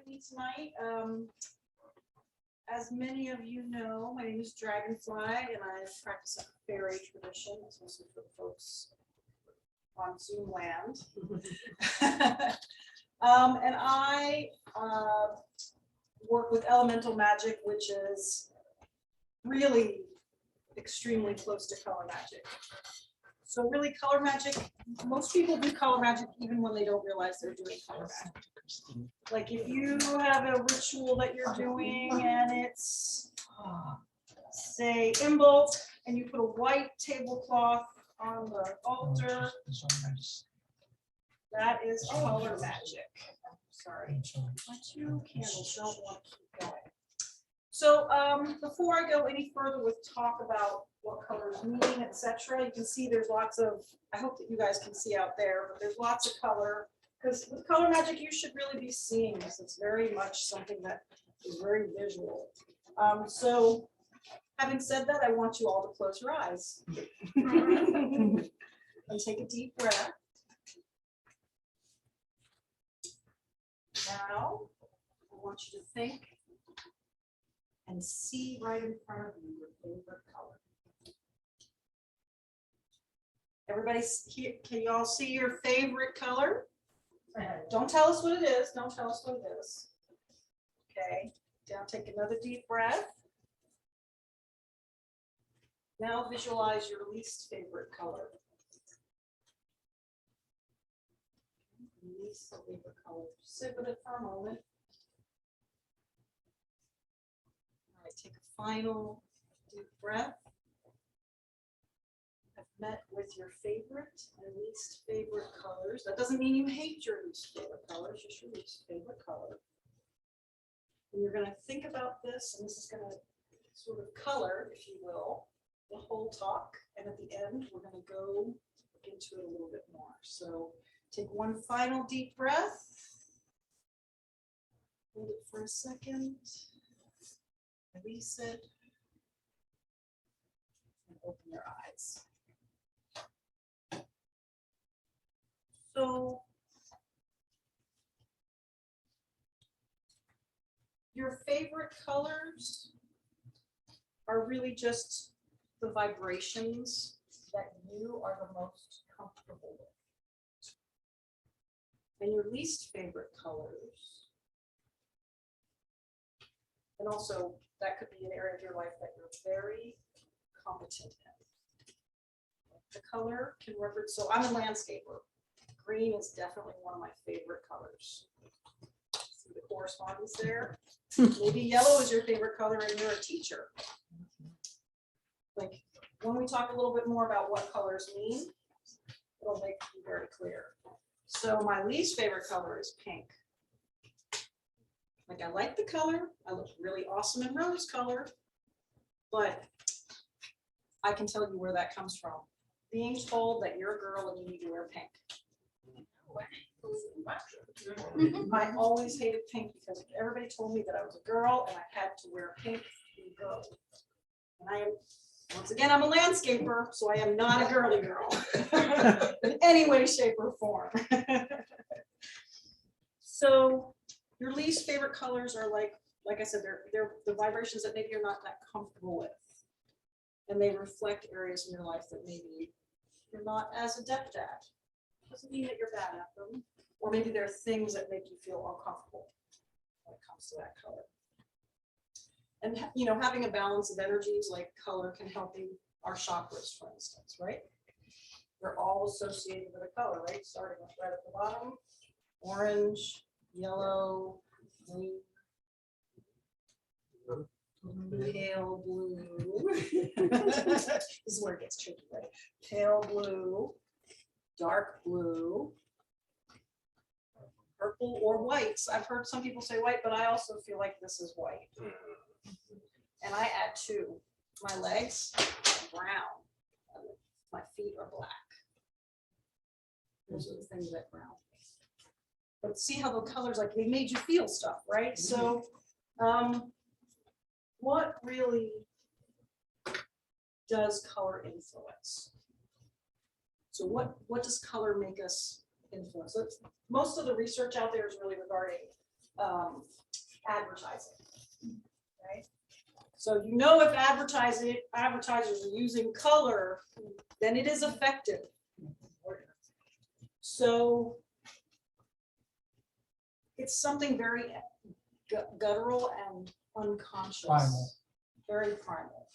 joining me tonight. As many of you know, my name is Dragnfli, and I practice a fairy tradition. It's mostly for the folks on Zoom land. And I work with elemental magic, which is really extremely close to color magic. So really color magic, most people do color magic even when they don't realize they're doing color magic. Like if you have a ritual that you're doing and it's, say, Imbolc, and you put a white tablecloth on the altar, that is color magic. Sorry, my two candles don't want to keep going. So before I go any further with talk about what colors mean, etc., you can see there's lots of, I hope that you guys can see out there, but there's lots of color, because with color magic, you should really be seeing this. It's very much something that is very visual. So having said that, I want you all to close your eyes and take a deep breath. Now, I want you to think and see right in front of you your favorite color. Everybody here, can you all see your favorite color? Don't tell us what it is. Don't tell us what it is. Okay, now take another deep breath. Now visualize your least favorite color. Least favorite color. Sit with it for a moment. All right, take a final deep breath. I've met with your favorite and least favorite colors. That doesn't mean you hate your least favorite colors, just your least favorite color. And you're going to think about this, and this is going to sort of color, if you will, the whole talk. And at the end, we're going to go into it a little bit more. So take one final deep breath. Hold it for a second. Release it. And open your eyes. So your favorite colors are really just the vibrations that you are the most comfortable with. And your least favorite colors, and also that could be an area of your life that you're very competent in. The color can represent, so I'm a landscaper. Green is definitely one of my favorite colors. See the correspondence there? Maybe yellow is your favorite color and you're a teacher. Like when we talk a little bit more about what colors mean, it'll make it very clear. So my least favorite color is pink. Like I like the color, I look really awesome in rose color, but I can tell you where that comes from. Being told that you're a girl and you need to wear pink. I always hated pink because everybody told me that I was a girl and I had to wear pink to be a girl. And I am, once again, I'm a landscaper, so I am not a girly girl in any way, shape, or form. So your least favorite colors are like I said, they're the vibrations that maybe you're not that comfortable with. And they reflect areas in your life that maybe you're not as adept at. Doesn't mean that you're bad at them. Or maybe there are things that make you feel uncomfortable when it comes to that color. And you know, having a balance of energies like color can help you, our chakras, for instance, right? They're all associated with a color, right? Starting with right at the bottom, orange, yellow, green, pale blue. This is where it gets tricky, right? Pale blue, dark blue, purple, or whites. I've heard some people say white, but I also feel like this is white. And I add two. My legs are brown. My feet are black. Those are the things that brown. But see how the colors, like they made you feel stuff, right? So what really does color influence? So what does color make us influence? Most of the research out there is really regarding advertising, right? So you know if advertisers are using color, then it is effective. So it's something very guttural and unconscious, Primal. very primal.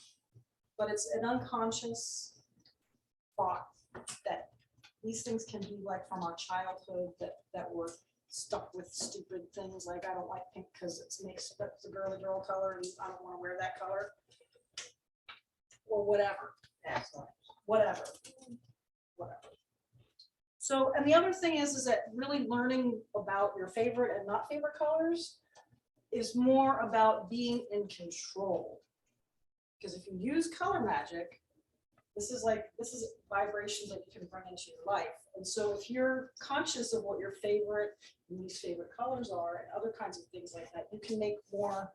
But it's an unconscious thought that these things can be like from our childhood that we're stuck with stupid things like I don't like pink because it makes that's a girly girl color and I don't want to wear that color or whatever. Whatever. So, and the other thing is that really learning about your favorite and not favorite colors is more about being in control. Because if you use color magic, this is vibrations that you can bring into your life. And so if you're conscious of what your favorite and least favorite colors are and other kinds of things like that, you can make more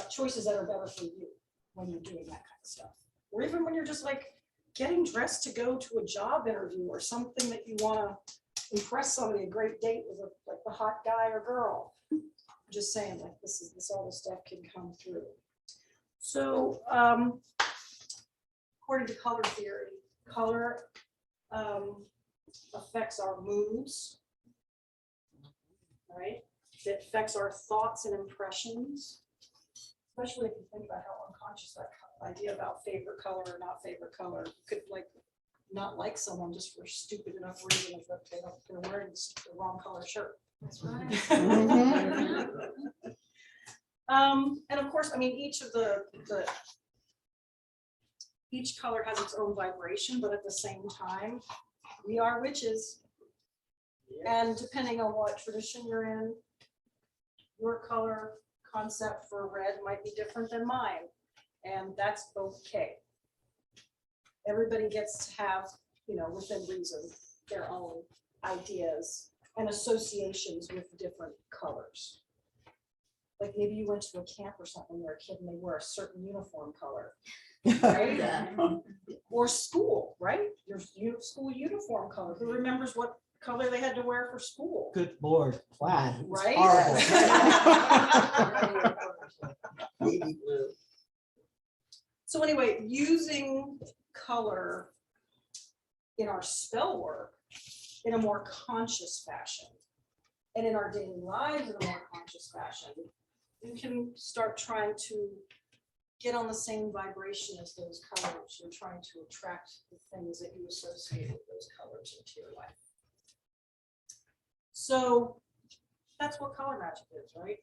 choices that are better for you when you're doing that kind of stuff. Or even when you're just like getting dressed to go to a job interview or something that you want to impress somebody, a great date with like the hot guy or girl. I'm just saying, like this all this stuff can come through. So according to color theory, color affects our moods, right? It affects our thoughts and impressions, especially if you think about how unconscious that idea about favorite color or not favorite color. You could like not like someone just for stupid enough reason if they're wearing the wrong color shirt. That's right. And of course, I mean, each color has its own vibration, but at the same time, we are witches. And depending on what tradition you're in, your color concept for red might be different than mine. And that's okay. Everybody gets to have, within reason, their own ideas and associations with different colors. Like maybe you went to a camp or something when you were a kid and they wear a certain uniform color, right? Or school, right? Your school uniform color. Who remembers what color they had to wear for school? Good Lord, plaid. Right? Navy blue. So anyway, using color in our spell work in a more conscious fashion and in our daily lives in a more conscious fashion, you can start trying to get on the same vibration as those colors. You're trying to attract the things that you associate with those colors into your life. So that's what color magic is, right?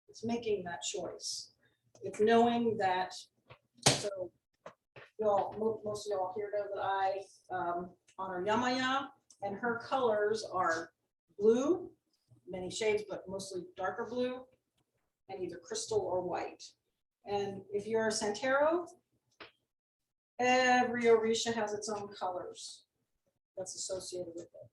It's making that choice. It's knowing that, so y'all, most of y'all here know that I honor Yamaya, and her colors are blue, many shades, but mostly darker blue, and either crystal or white. And if you're a Santero, every Orisha has its own colors that's associated with it.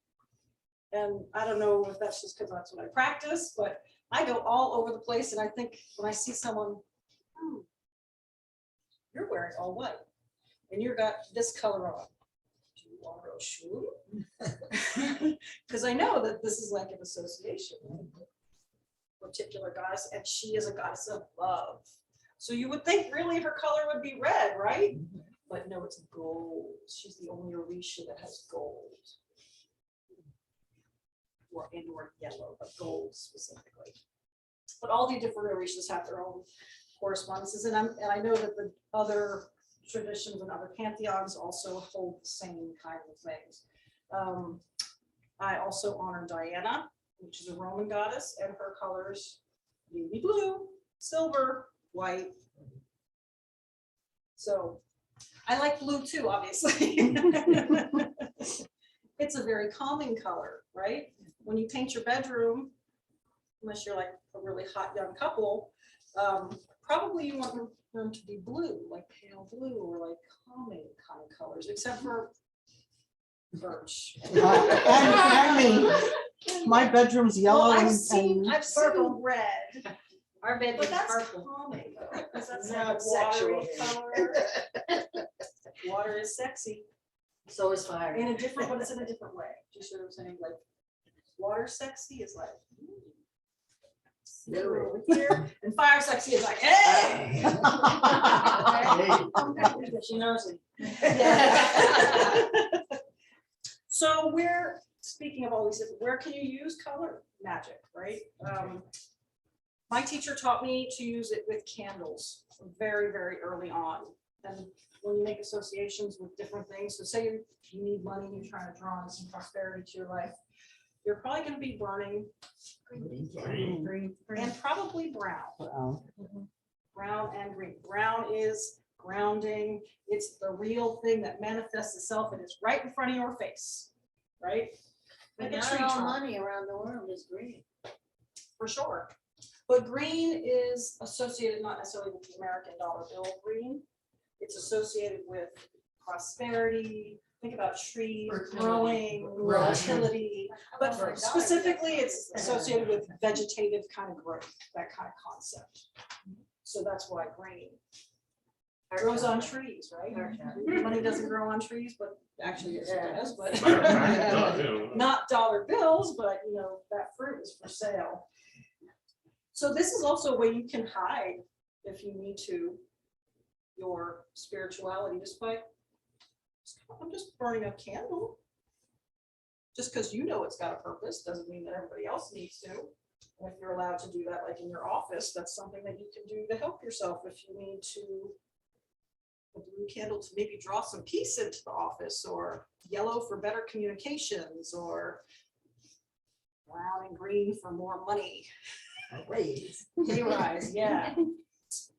And I don't know if that's just because that's what I practice, but I go all over the place. And I think when I see someone, you're wearing all white and you've got this color on. Do you want to go shoe? Because I know that this is like an association with a particular goddess, and she is a goddess of love. So you would think really her color would be red, right? But no, it's gold. She's the only Orisha that has gold. Or yellow, but gold specifically. But all the different Orishas have their own correspondences, and I know that the other traditions and other pantheons also hold the same kind of things. I also honor Diana, which is a Roman goddess, and her colors navy blue, silver, white. So I like blue too, obviously. It's a very calming color, right? When you paint your bedroom, unless you're like a really hot young couple, probably you want your room to be blue, like pale blue or like calming kind of colors, except for birch. And me, my bedroom's yellow. Well, I've and seen red. Our bedroom But is that's purple. calming though, because that's Not like a watery sexual. color. Water is sexy So is fire. in a different, but it's in a different way. Do you see what I'm saying? Like water sexy is like, We're over here, and fire sexy is like, hey. She knows it. Yeah. So we're speaking of all these, where can you use color magic, right? My teacher taught me to use it with candles very, very early on. And when you make associations with different things, so say you need money and you're trying to draw on some prosperity to your life, you're probably going to be burning green and probably brown. Well, Brown and green. Brown is grounding. It's the real thing that manifests itself and it's right in front of your face, right? But Like a not tree all trunk. money around the world is green. For sure. But green is associated not necessarily with the American dollar bill green. It's associated with prosperity. Think about trees growing, Right. fertility. But specifically, it's associated with vegetative kind of growth, that kind of concept. So that's why green grows on trees, right? Money doesn't grow on trees, but actually yes, it does, but not dollar bills, but you know, that fruit is for sale. So this is also a way you can hide, if you need to, your spirituality just by, I'm just burning a candle. Just because you know it's got a purpose doesn't mean that everybody else needs to. And if you're allowed to do that, like in your office, that's something that you can do to help yourself if you need to. A blue candle to maybe draw some peace into the office, or yellow for better communications, or brown and green for more money. Raise. Pay rise, yeah.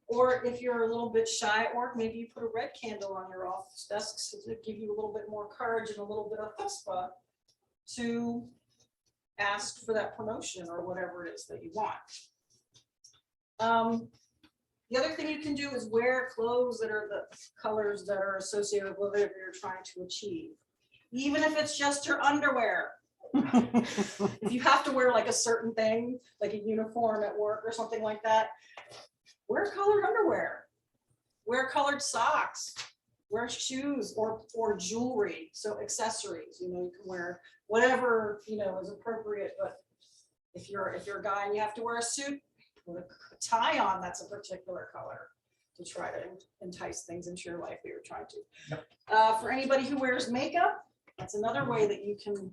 Or if you're a little bit shy at work, maybe you put a red candle on your office desk to give you a little bit more courage and a little bit of chutzpah to ask for that promotion or whatever it is that you want. The other thing you can do is wear clothes that are the colors that are associated with whatever you're trying to achieve. Even if it's just your underwear. If you have to wear like a certain thing, like a uniform at work or something like that, wear colored underwear, wear colored socks, wear shoes or jewelry. So accessories, you know, you can wear whatever, you know, is appropriate. But if you're a guy and you have to wear a suit with a tie on, that's a particular color to try to entice things into your life that you're trying to. Yep. For anybody who wears makeup, that's another way that you can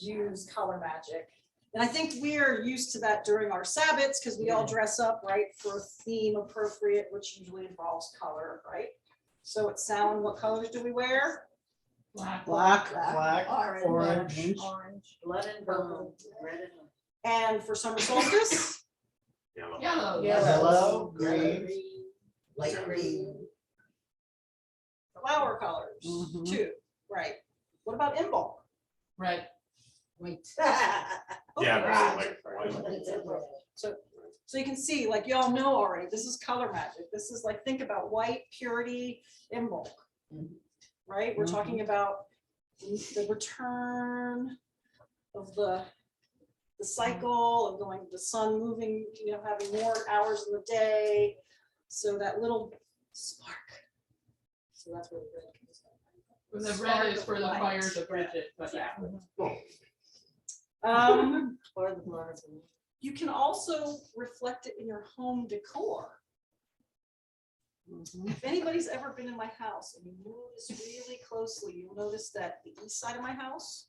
use color magic. And I think we're used to that during our Sabbats because we all dress up, right, for a theme appropriate, which usually involves color, right? So at Samhain, what colors do we wear? Black, Orange. orange. Blood and bone, red and And for summer solstice, Yellow. Yellow, green, light green. flower colors Mhm. too, right? What about in bulk? Red. white. So you can see, like y'all know already, this is color magic. This is like, think about white, purity, in bulk, right? We're talking about the return of the cycle of going, the sun moving, you know, having more hours in the day. So that little spark. So that's where the red comes from. The Spark red is of for the light. fires of Bridget, but yeah. Or the blood of bone. You can also reflect it in your home decor. If anybody's ever been in my house and you notice really closely, you'll notice that the east side of my house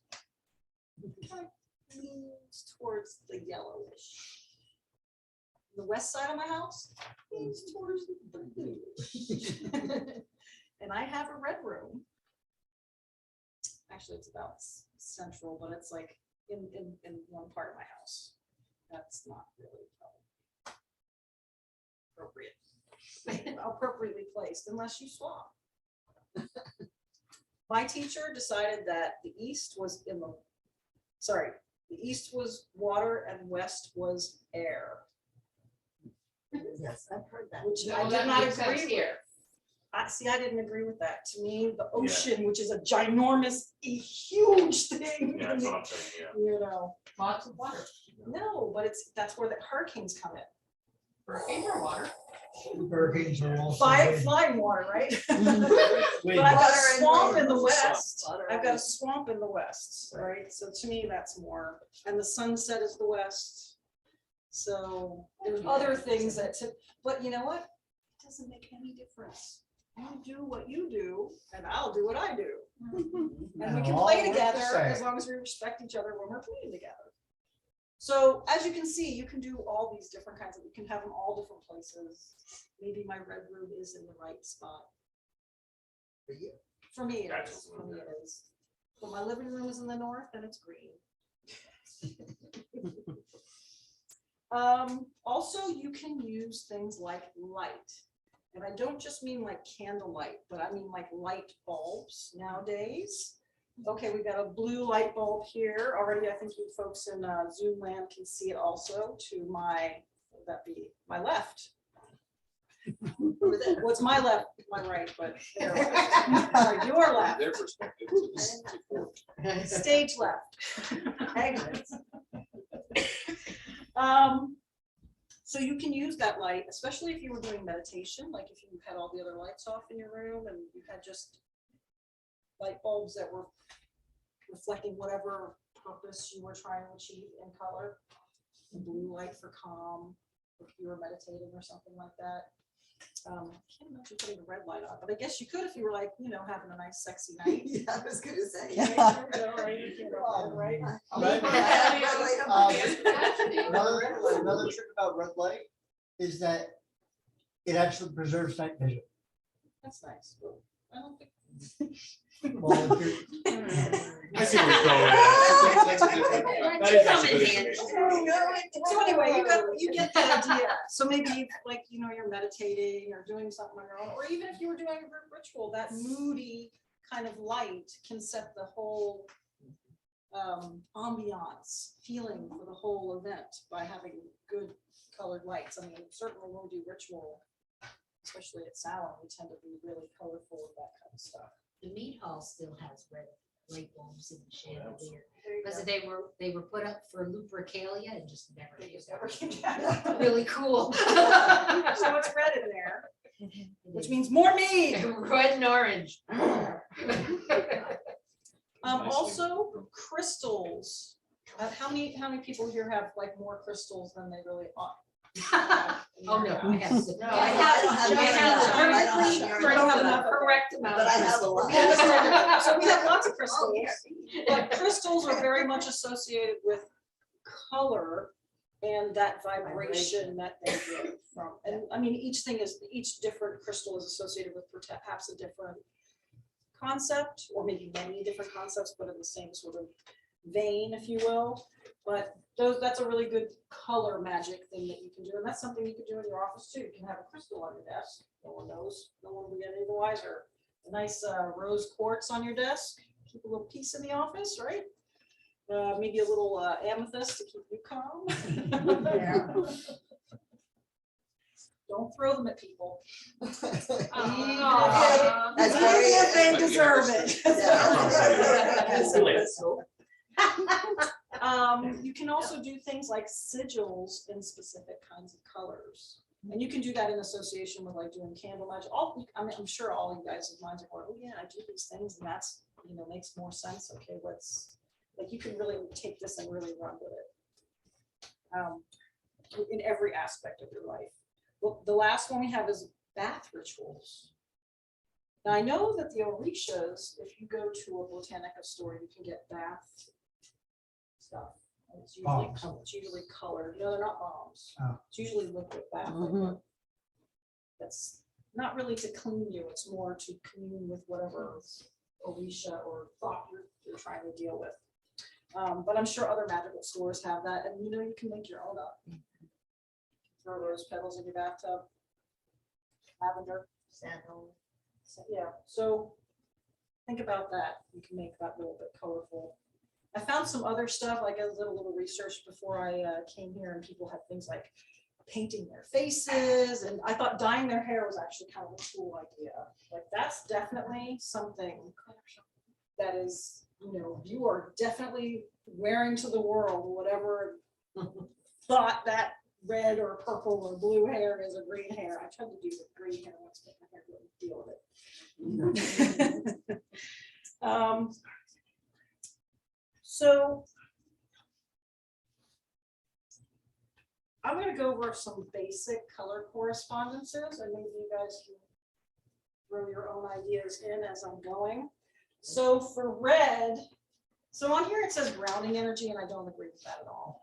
kind of leans towards the yellowish. The west side of my house leans towards the bluish. And I have a red room. Actually, it's about central, but it's like in one part of my house. That's not really appropriately placed unless you swap. My teacher decided that the east was the east was water and west was air, Yes, I've heard that. which No, I did that not makes agree sense with. here. I didn't agree with that. To me, the ocean, which is a ginormous, a huge thing, Yeah, that's what I'm saying, yeah. you know, Lots of water. no, but that's where the hurricanes come in. Hurricanes are water. Hurricanes are also. Flying water, right? Wait, But I've got Water a and swamp wind. in the west. Water I've and got a wind. swamp in the west, right? So to me, that's more, and the sunset is the west. So there's other things that, but you know what? It doesn't make any difference. You do what you do, and I'll do what I do. And we can All play work the together same. as long as we respect each other when we're playing together. So as you can see, you can do all these different kinds of, you can have them all different places. Maybe my red room is in the right spot. For you. For me, it That's- is. For me, it is. But my living room is in the north and it's green. Also, you can use things like light. And I don't just mean like candlelight, but I mean like light bulbs nowadays. Okay, we've got a blue light bulb here already. I think you folks in Zoom land can see it also to my, what would that be? My left. What's my left? My right, but their left. Sorry, your left. Their perspective. It's important. Stage left. Exits. So you can use that light, especially if you were doing meditation, like if you had all the other lights off in your room and you had just light bulbs that were reflecting whatever purpose you were trying to achieve in color. The blue light for calm, if you were meditating or something like that. I can't imagine putting a red light on, but I guess you could if you were like, you know, having a nice sexy night. Yeah, I was gonna say. Okay, right? Another trick about red light is that it actually preserves night vision. That's nice. I don't think. Well, if you're- I see where you're going with that. That's a good one. That is actually good information. So anyway, you get the idea. So maybe like, you know, you're meditating or doing something on your own, or even if you were doing a group ritual, that moody kind of light can set the whole ambiance feeling for the whole event by having good colored lights. I mean, certainly when we do ritual, especially at Salem, we tend to be really colorful with that kind of stuff. The meat hall still has red light bulbs in the chandelier. There you Because go. they were put up for Lupercalia and just never. They came just never back. came back. Really cool. So it's red in there, which means more meat. Red and orange. Also crystals. How many people here have like more crystals than they really ought? Oh, no. I have some. No, I don't have the correct amount. But I have a lot. So we have lots of crystals, but crystals are very much associated with color and that vibration that they give from. And I mean, each different crystal is associated with perhaps a different concept, or maybe many different concepts, but in the same sort of vein, if you will. But that's a really good color magic thing that you can do. And that's something you can do in your office too. You can have a crystal on your desk. No one knows. No one will get any the wiser. A nice rose quartz on your desk. Keep a little peace in the office, right? Maybe a little amethyst to keep you calm. Don't throw them at people. Aw. That's Even very- if they deserve it. You can also do things like sigils in specific kinds of colors. And you can do that in association with like doing candle magic. I'm sure all you guys' minds are going, oh yeah, I do these things and that's, you know, makes more sense. Okay, like you can really take this and really run with it. In every aspect of your life. Well, the last one we have is bath rituals. Now I know that the Orishas, if you go to a Botanica store, you can get bath stuff. And it's usually, Bombs. it's usually colored. No, they're not bombs. Oh. It's usually liquid bath. liquid. That's not really to clean you. It's more to commune with whatever Orisha or thought you're trying to deal with. But I'm sure other magical stores have that, and you know you can make your own up. Throw rose petals in your bathtub. Lavender. Sandal. So, yeah, so think about that. You can make that a little bit colorful. I found some other stuff. I did a little research before I came here, and people had things like painting their faces, and I thought dyeing their hair was actually kind of a cool idea. Like that's definitely something that is, you know, you are definitely wearing to the world whatever thought that red or purple or blue hair is or green hair. I tried to do the green hair once, but my hair wouldn't deal with it. So I'm gonna go over some basic color correspondences and maybe you guys can throw your own ideas in as I'm going. So for red, so on here it says grounding energy and I don't agree with that at all.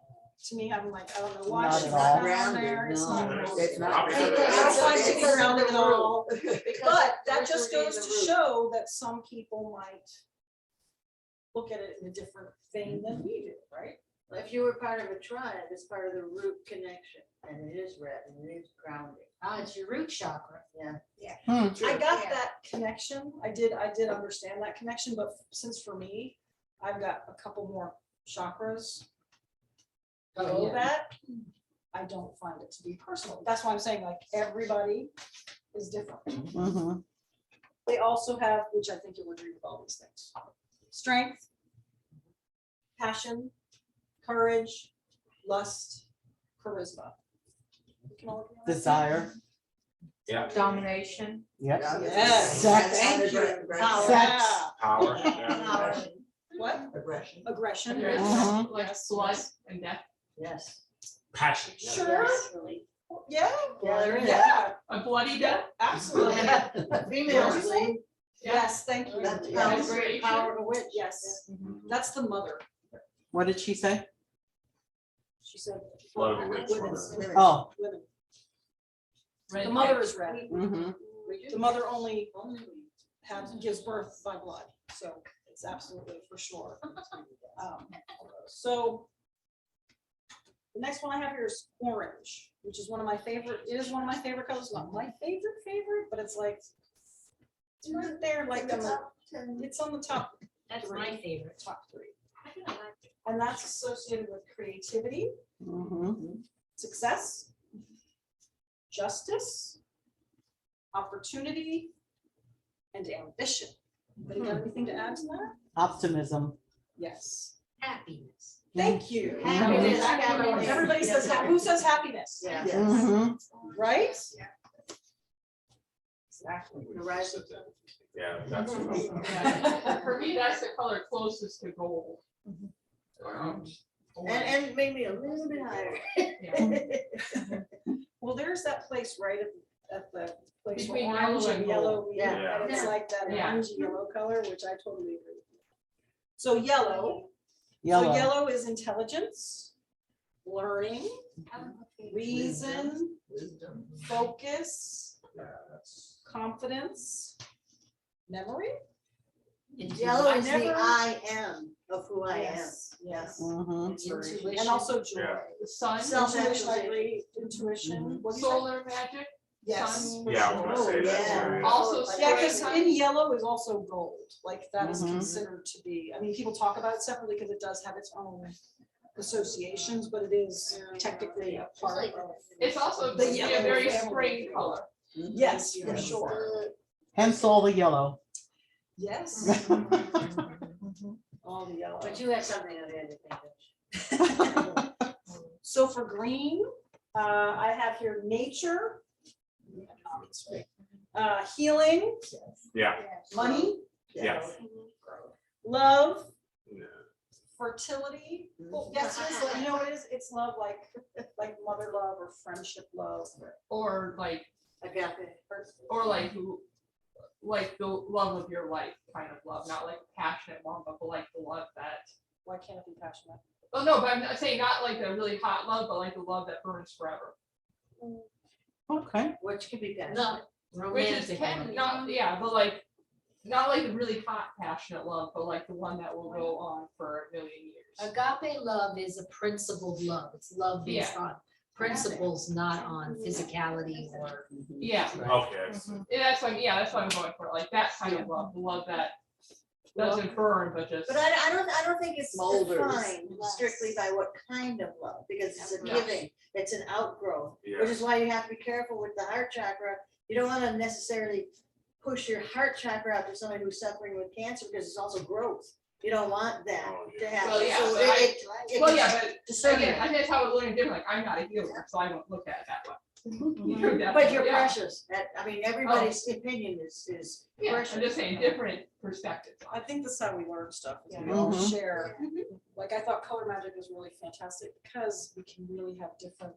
To me, I'm like, I don't know why Not she's at got all. that on there. It's not No, grounded. It's not. I don't find it to be grounded at all. But that just goes to show. show that some people might look at it in a different vein than we do, right? If you were part of a tribe, it's part of the root connection, and it is red, and it is grounding. Ah, it's your root chakra. Yeah. I got Yeah. that connection. I did understand that connection, but since for me, I've got a couple more chakras below that, I don't find it to be personal. That's why I'm saying like everybody is different. Mhm. They also have, which I think you'll agree with all these things, strength, passion, courage, lust, charisma. We can all agree on that? Desire. Yeah, Domination. Yep. Yes. Sex. Thank you. Power. Yeah. power, yeah. What? Aggression. Aggression. Mhm. Like Yes. blood and death. Yes. Passion. Sure. Yeah. Yeah, there is. Yeah, A bloody death. absolutely. Females lead. Yes, thank you. That's Yeah, power, great power of a witch. yes, that's the mother. What did she say? She said. Blood of a witch, Women's- mother. Oh. women. Red The mother hair. is red. Mm-hmm. The mother only gives birth by blood, so it's absolutely for sure. So the next one I have here is orange, which is one of my favorite, it is one of my favorite colors, not my favorite, but it's like, it's right there, like, it's on the top, That's my favorite. top three. And that's associated with creativity, Mm-hmm. success, justice, opportunity, and ambition. Anybody got anything to add to that? Optimism. Yes. Happiness. Thank you. Mhm. Happiness. Everybody says, who says happiness? Yeah. Yes. Mm-hmm. Right? Exactly. The rise of Yeah, that's. Yeah. For me, that's the color closest to gold. And maybe a little bit higher. Yeah. Well, there's that place right at the place where Between orange yellow and and yellow gold. meet, Yeah. and it's like that Yeah. orangey yellow color, which I totally agree with. So yellow. Yellow. So yellow is intelligence, learning, reason, focus, confidence, memory. Yellow is the never- I am of who I am. Yes, yes. Mm-hmm. Intuition. And also joy. Yeah. The sun. Intuition, I agree. Intuition. What do you say? Solar magic. Yes. sun. for Yeah, I was sure. gonna say that. yeah. too, yeah. Also, Yeah, because sun. in yellow is also gold, like that is Mhm. considered to be, I mean, people talk about it separately because it does have its own associations, but it is technically a part of. It's also The a yellow very family. spring color. Yes, for sure. Hence all the yellow. Yes. All the yellow. But you had something on there to think of. So for green, I have here nature, healing, Yeah, money, yeah. love, Yeah. fertility. Well, yes, it is, like, you know, it is, it's love like mother love or friendship love. Or like, Agape. or like, like the love of your life kind of love, not like passionate love, but like the love that. Why can't it be passionate? Oh no, but I'm not saying not like the really hot love, but like the love that burns forever. Okay. Which could be No, passionate. Which is romantic. can not, yeah, but like, not like the really hot passionate love, but like the one that will go on for a million years. Agape love is a principled love. It's love based on principles, not on physicality or. Yeah, Okay. yeah, that's what, yeah, that's what I'm going for, like that kind of love, the love that doesn't burn, but just. But I don't think it's Molders. defined strictly by what kind of love, because it's a Yeah. giving, it's an outgrowth, Yeah. which is why you have to be careful with the heart chakra. You don't want to necessarily push your heart chakra out to somebody who's suffering with cancer, because it's also growth. You don't want that Oh, to yeah. happen. Well, yeah, So but I- it Well, can yeah, but discern again, it. I think that's how it's looking different, like, I'm not a healer, so I don't look at it that way. But you're Yeah. precious. I mean, everybody's opinion is Yeah, I'm precious. just saying, different perspectives. I think that's how we learn stuff, is we Yeah. all Mhm. share. Like, I thought color magic was really fantastic because we can really have different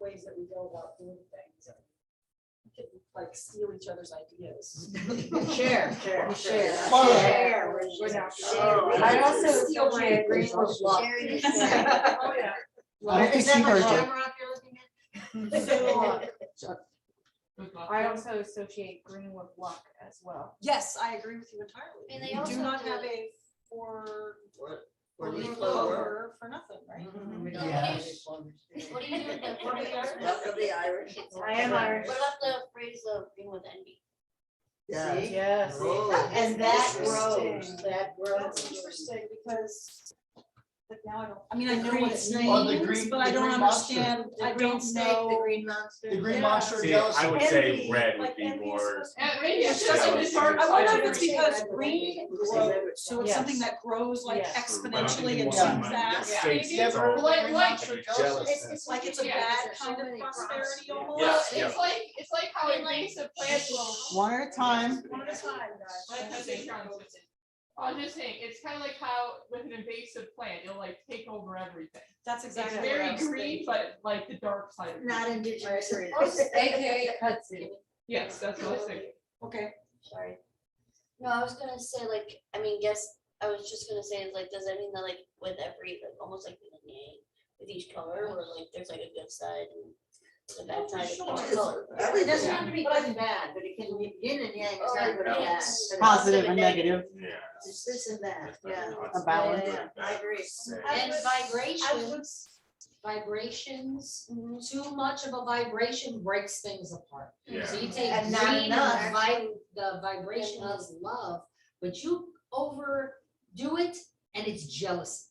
ways that we go about doing things. We could like steal each other's ideas. Share. We're not sharing. I also associate green with luck. Oh, yeah. I don't think she heard you. Good luck. I also associate green with luck as well. Yes, I agree with you entirely. And they We also do not do- have a four leaf leaf clover. clover for nothing, right? We don't Yeah. have any plumbers. What do you do with the what do you do? Welcome the Irish. I am Irish. What about the phrase of being with envy? Yeah. Yes. And that Interesting. grows, that That's grows. interesting because like now I mean, I know green what it snake. Oh, the means, green- but I the don't green monster. understand. I The green don't snake, the know. green monster. The green Yeah. monster of See, jealousy. I would say Envy, red would like be envy is more. supposed to- And maybe it's just Yeah. like the dark I side wonder of if it's green. because green grows, so it's Yes. something that grows like Yes. exponentially and Yeah. too fast, Yeah. maybe? You ever heard of the Like- green like- monster of jealousy? It's Like it's a Yeah, bad there's so kind of many prosperity crops. almost. Well, Yeah. it's like how invasive plants will. One at a time. One at a time, guys. Like how they try to- I was just saying, it's kind of like how with an invasive plant, it'll like take over everything. That's It's exactly what I very was green, thinking. but like the dark side of Not green. indigenous. AKA cutscene. Yes, that's what I was thinking. Okay, Sorry. No, I was gonna say like, I mean, I was just gonna say, like, does that mean that like with every, like almost like yin and yang, with each color, where like there's like a good side and the bad side of each color? It doesn't have to be good and bad, but it can be yin and yang, it's not good and bad. but it's Positive and negative. Yeah. It's this and that, yeah. A balance. Yeah, I agree. And vibrations, too much of a vibration breaks things apart. Yeah. So you take And not green, enough. the vibration is love, but you overdo it and it's jealousy.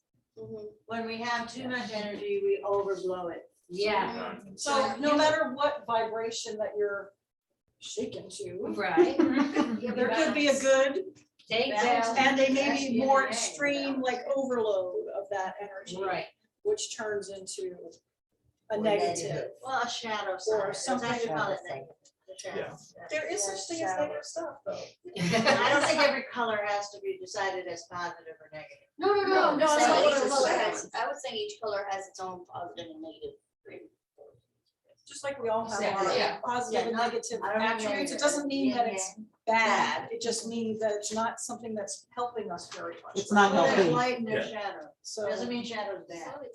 When we have too much energy, we overblow it. Yeah, so no matter what vibration that you're shaken to, right. there could be a good Take balance. down, and a That's maybe yin more and yang, extreme like overload of that energy, right. which turns into a Or negative. Well, a shadow Or side, sometimes something- we call it negative. The shadow. There is such thing as negative stuff though. I don't think every color has to be decided as positive or negative. No, No, No, so so what each I'm color saying- has, I would say each color has its own positive and negative. Just like we all have Yeah. our Yeah. positive and Yeah, not- negative I don't mean attributes, it negative, doesn't mean that yin it's yang. bad, it just means that it's not something that's helping us very much. It's not Well, there's healthy. light and there's Yeah. shadow. So, Doesn't mean shadow's bad.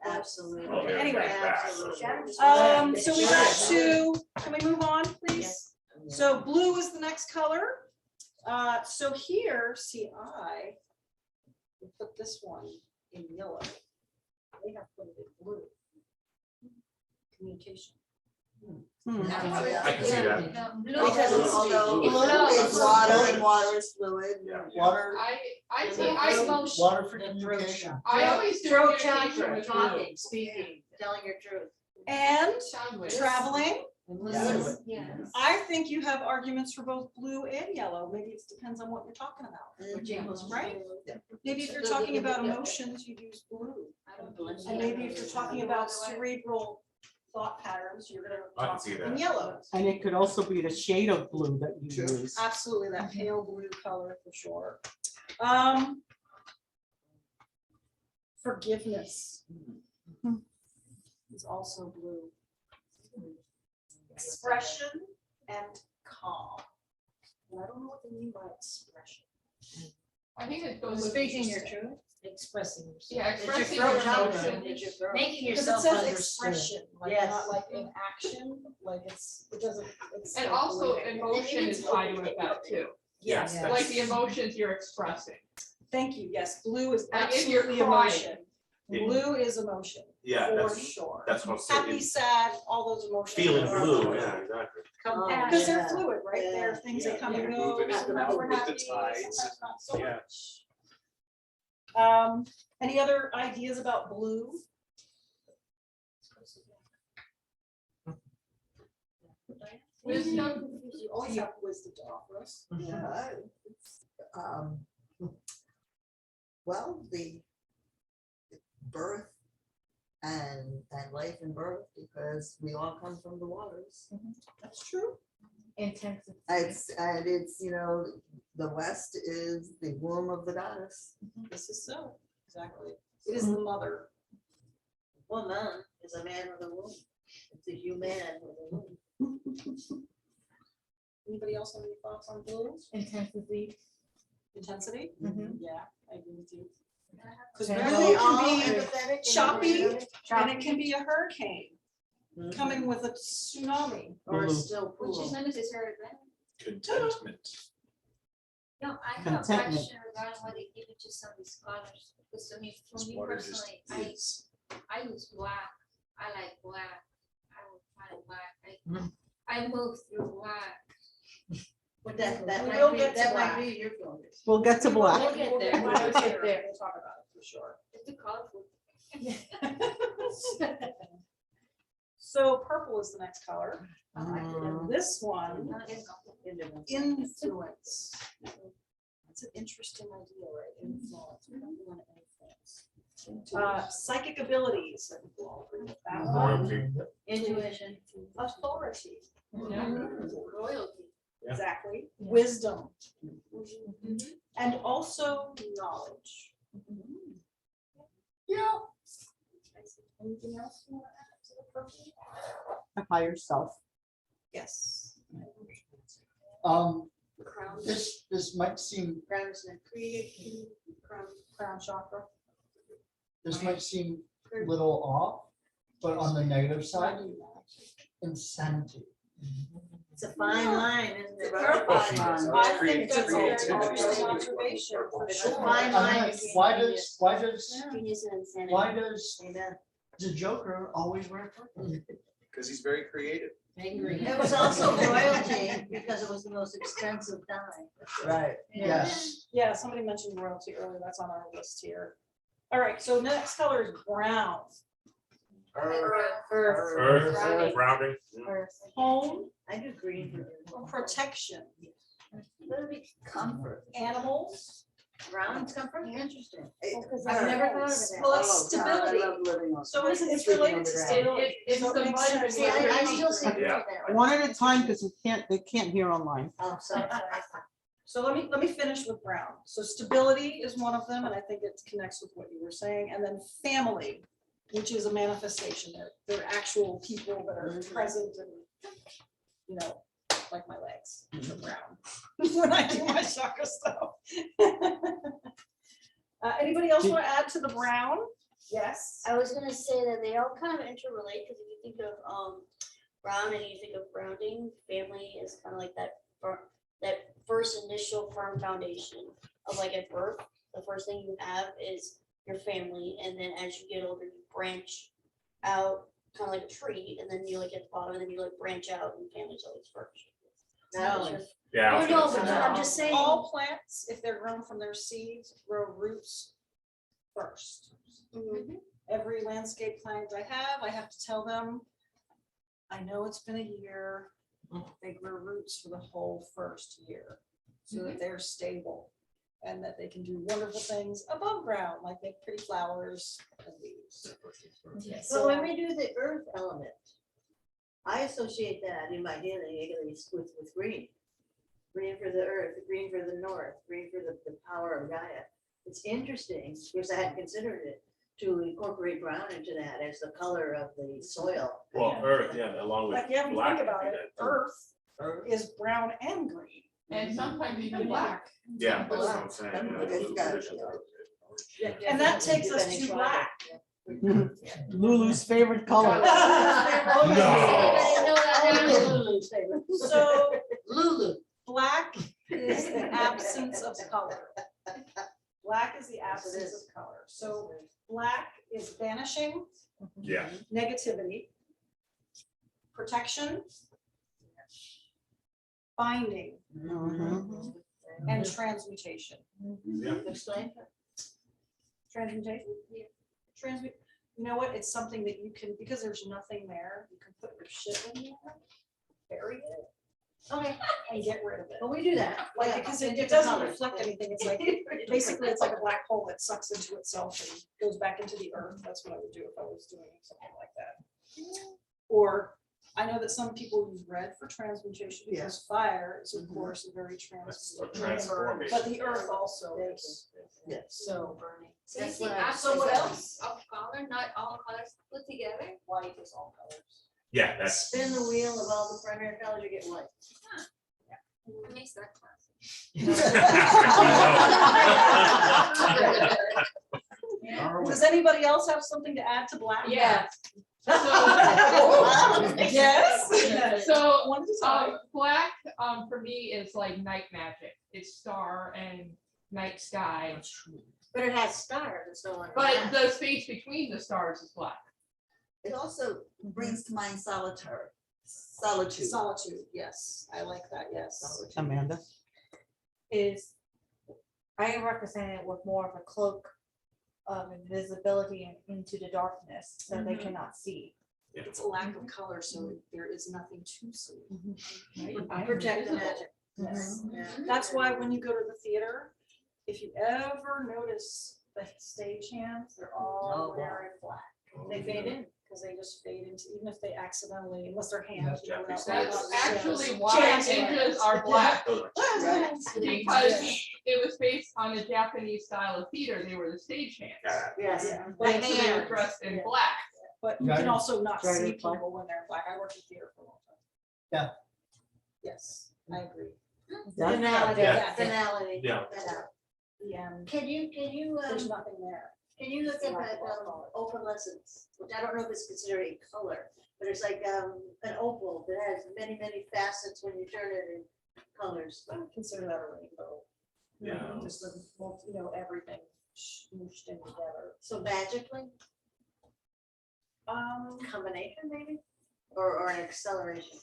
Absolutely. Oh, yeah, Anyway. Absolutely. so we got to, can we move on, please? So blue is the next color. So here, see, I will put this one in yellow. They have put it in blue. Communication. I can see that. Because although It's blue love. is water and water is fluid. Yeah. Water, I think I water for The throat communication. chakra. I always do Throat communication chakra, with talking, blue. speaking, telling your truth. And Sound waves. traveling. Yes. I think you have arguments for both blue and yellow. Maybe it depends on what you're talking about. Which equals Right? Maybe if you're talking about emotions, you use blue. And maybe if you're talking about cerebral thought patterns, you're gonna I can talk see in that. yellow. And it could also be the shade of blue that you use. Absolutely, that pale blue color for sure. Forgiveness is also blue. Expression and calm. And I don't know what they mean by expression. I think it goes with. Speaking your truth. Expressing yourself. Yeah, It's your expressing throat your chakra. emotion. It's your throat. Making Because it yourself says understood. expression, like Yes. not like in action, like it doesn't. It's And like also living. emotion is tied with that too. Yes, Yeah. that's- Like the emotions you're expressing. thank you, yes, blue is Like if you're absolutely crying. emotion. Blue is emotion, Yeah, for that's, sure. that's what I'm Happy, saying. sad, all those emotions. Feeling are- blue, yeah, exactly. Oh, Because they're yeah. fluid, right? They're Yeah. things that come and Yeah, go, moving in and sometimes out we're with the happy, tides. sometimes not so Yeah. much. Any other ideas about blue? Wisdom. You always have wisdom to offer us. Yeah, it's, well, the birth and life and birth, because we all come from the waters. That's true. Intensive. It's, you know, the West is the womb of the goddess. This is so, exactly. It is the mother. Woman is a man with a womb. It's a human with a womb. Anybody else have any thoughts on blue? Intensity. Intensity? Yeah, I agree with you. Because Are blue they all can be empathetic? choppy, and and it can be a hurricane Mhm. coming with a tsunami. Or Blue. it's still Which is cool. not necessarily bad. Contentment. No, I have a Contentment. question regarding what they give it to some of these colors, because I mean, for It's me what it just personally, is. I use black, I like black, I will find black, Mhm. I move through black. But that We might will be, get to that black. might be your focus. We'll get to black. We'll get there. We'll get there. We'll talk about it for sure. It's too colorful. So purple is the next color. Mm. And this one, Not as complicated. influence. That's an interesting idea, right? Influence. We don't want influence. Psychic abilities. I think we'll all agree with that one. Royalty. Intuition. Authority. Royalty. Yeah. Exactly. Wisdom. And also knowledge. Yeah. Anything else you want to add to the purple? Higher self. Yes. Crown. This might seem, Crown chakra. this might seem a little off, but on the negative side, insanity. It's a fine line, isn't it? Very fine line. I think that's a very Creativity. interesting observation. It's Sure. a fine line between Why genius. Genius and insanity. why does Amen. the Joker always wear purple? Because he's very creative. Angry. It was also royalty because it was the most expensive dye. Right, yes. Yeah, somebody mentioned royalty earlier. That's on our list here. All right, so next color is brown. Earth, grounding. Home, I do green for protection, That'd be comfort. animals, Brown's comfort, interesting. I've never thought of it. well, it's stability. So it's related to stability. It's So the makes vitamin sense. See, I still see it Yeah. that way. One at a time, because they can't hear online. Oh, sorry. So let me finish with brown. So stability is one of them, and I think it connects with what you were saying. And then family, which is a manifestation. They're actual people that are present and, you know, like my legs, are brown when I do my chakra stuff. Anybody else want to add to the brown? Yes. I was gonna say that they all kind of interrelate, because if you think of brown and you think of grounding, family is kind of like that first initial firm foundation of like at birth. The first thing you have is your family, and then as you get older, you branch out kind of like a tree, and then you like at the bottom, and then you like branch out, and family's always first. No. Yeah. I was No, gonna but say that. I'm just saying. All plants, if they're grown from their seeds, grow roots first. Mhm. Every landscape plant I have to tell them, I know it's been a year, they grow roots for the whole first year, so that they're stable and that they can do wonderful things above ground, like make pretty flowers and leaves. But when we do the earth element, I associate that in my healing, at least with green. Green for the earth, green for the north, green for the power of Gaia. It's interesting, because I hadn't considered it, to incorporate brown into that as the color of the soil. Well, earth, yeah, along with Like, yeah, if you black. think about would it, be that too. earth is brown and green. And sometimes even black. Yeah, that's what I'm saying. Black. yeah, It's blue got- traditions are- And that takes us to black. Lulu's favorite color. Everybody know that now? So Lulu. black is the absence of color. Black is the absence of color. So black is banishing Yeah, negativity, protection, binding, Mhm. and transmutation. yeah. Explain. Transmutation? Yeah. Transmute, you know what? It's something that you can, because there's nothing there, you can put your shit in there, bury it. Okay. And get rid of it. But we do that. Like, Yeah, because in it different doesn't colors. reflect anything. It's like, basically, it's like a black hole that sucks into itself and goes back into the earth. That's what I would do if I was doing something like that. Or I know that some people use red for transmutation because fire is, of course, a very That's a transformative. transformation. But the earth also is. Yes. So So you That's see, what I- absence So what of- else? Of color, not all colors put together. white is all colors. Yeah, that's. Spin the wheel of all the primary colors, you get white. It makes that classic. Does anybody else have something to add to black? Yeah. Yes. So, One at a time. black, for me is like night magic. It's star and night sky. But it has stars and so on. But the space between the stars is black. It also brings to mind solitude. Solitude, yes, I like that, yes. Solitude. Amanda. Is I represent it with more of a cloak of invisibility and into the darkness so they Mhm. cannot see. It's a lack of color, so there is nothing to see. Protect the magic. Yes. Yeah. That's why when you go to the theater, if you ever notice the stage hands, they're all Oh, wow. wearing black. They fade in, because they just fade into, even if they accidentally, unless their hands. That's you know, Japanese that- That's Yes. actually why Yes. ninjas are black, Those are- because it was based on a Japanese style of theater. They were the stagehands. Yes. Yeah. But But so they were dressed in Yeah. black. But you Yeah, can also not see Dragonfli. people when they're in black. I worked in theater for a long time. Yeah. Yes, I agree. Finality, Yeah. finality. Yeah. The end, Can you, there's nothing there. can you look at Lack that of color. opalescence, which I don't know if it's considered a color, but it's like an opal that has many, many facets when you turn it in colors. I would consider that a rainbow. Yeah. Just the, everything smooshed in together. So magically, combination maybe, or an acceleration.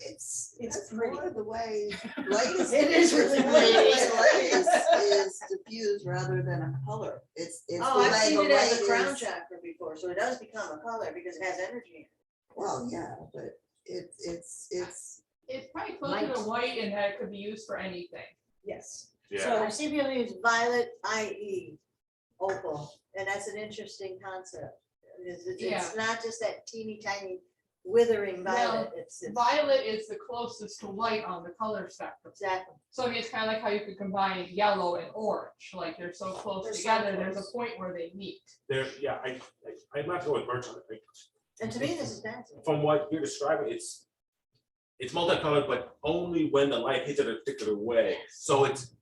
It's It's more pretty. the way light is. It is really the way pretty. light is diffused rather than a color. It's the Oh, I've way seen the it as light a crown is- chakra before, so it does become a color because it has energy. Well, yeah, but it's It's probably closer to white and that it could be used for anything. Yes. Yeah. So I've seen people use violet, i.e. opal, and that's an interesting concept. It's not just that teeny tiny withering violet, it's. Violet is the closest to white on the color spectrum. Exactly. So I mean, it's kind of like how you could combine yellow and orange, like they're so close They're so together, there's close. a point where they meet. There, yeah, I'm not going with Birch on it. And to me, this is fascinating. From what you're describing, it's multicolored, but only when the light hits it a particular way. So it's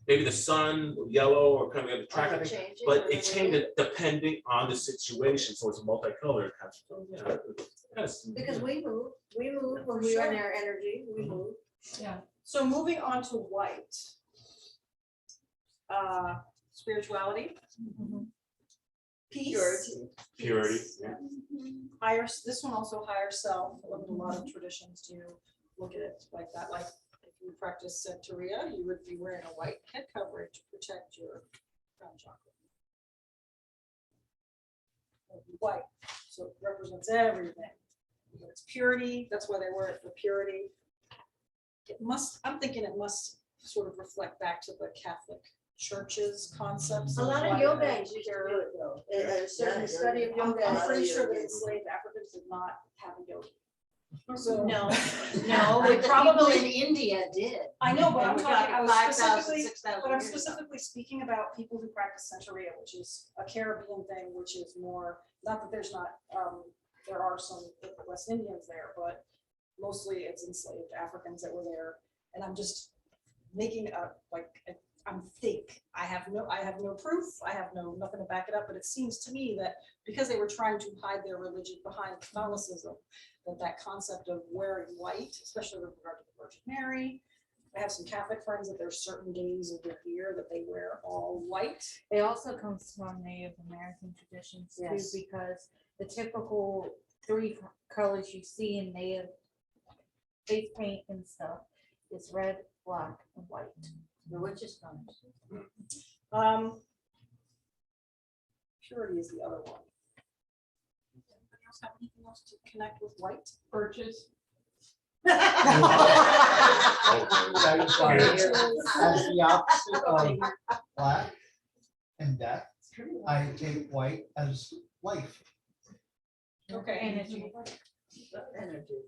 maybe the sun, yellow, or kind of the track, Does it change it, but or it does changes depending on the situation. So it's multicolored. Because we move when we are in our energy, we move. So moving on to white. Spirituality. Peace. Purity. Yeah. Higher, this one also higher self, what a lot of traditions do look at it like that, like if you practice Santeria, you would be wearing a white head covering to protect your crown chakra. It'd be white, so it represents everything. It's purity, that's why they wear it for purity. It must, I'm thinking it must sort of reflect back to the Catholic Church's concepts. A lot of white yoga and used to pure. do it though. A certain Yeah, study of yoga. I'm pretty yeah, sure that yeah. enslaved Africans did not have a yoga. So. No, No, but they the people probably, in India did. I know, but And I'm we're talking, I was 5,000, specifically, 6,000 but I'm years ago. specifically speaking about people who practice Santeria, which is a Caribbean thing, which is more, not that there's not, there are some West Indians there, but mostly it's enslaved Africans that were there. And I'm just making a, I'm fake. I have no proof. I have nothing to back it up, but it seems to me that because they were trying to hide their religion behind Catholicism, that concept of wearing white, especially with regard to the Virgin Mary. I have some Catholic friends that there's certain days of the year that they wear all white. It also comes from Native American traditions too, Yes. because the typical three colors you see in Native face paint and stuff is red, black, and white. Which is fun. Purity is the other one. Anybody else have anything else to connect with white? Birches. As the opposite of black and death, I take white as life. Okay. Energy.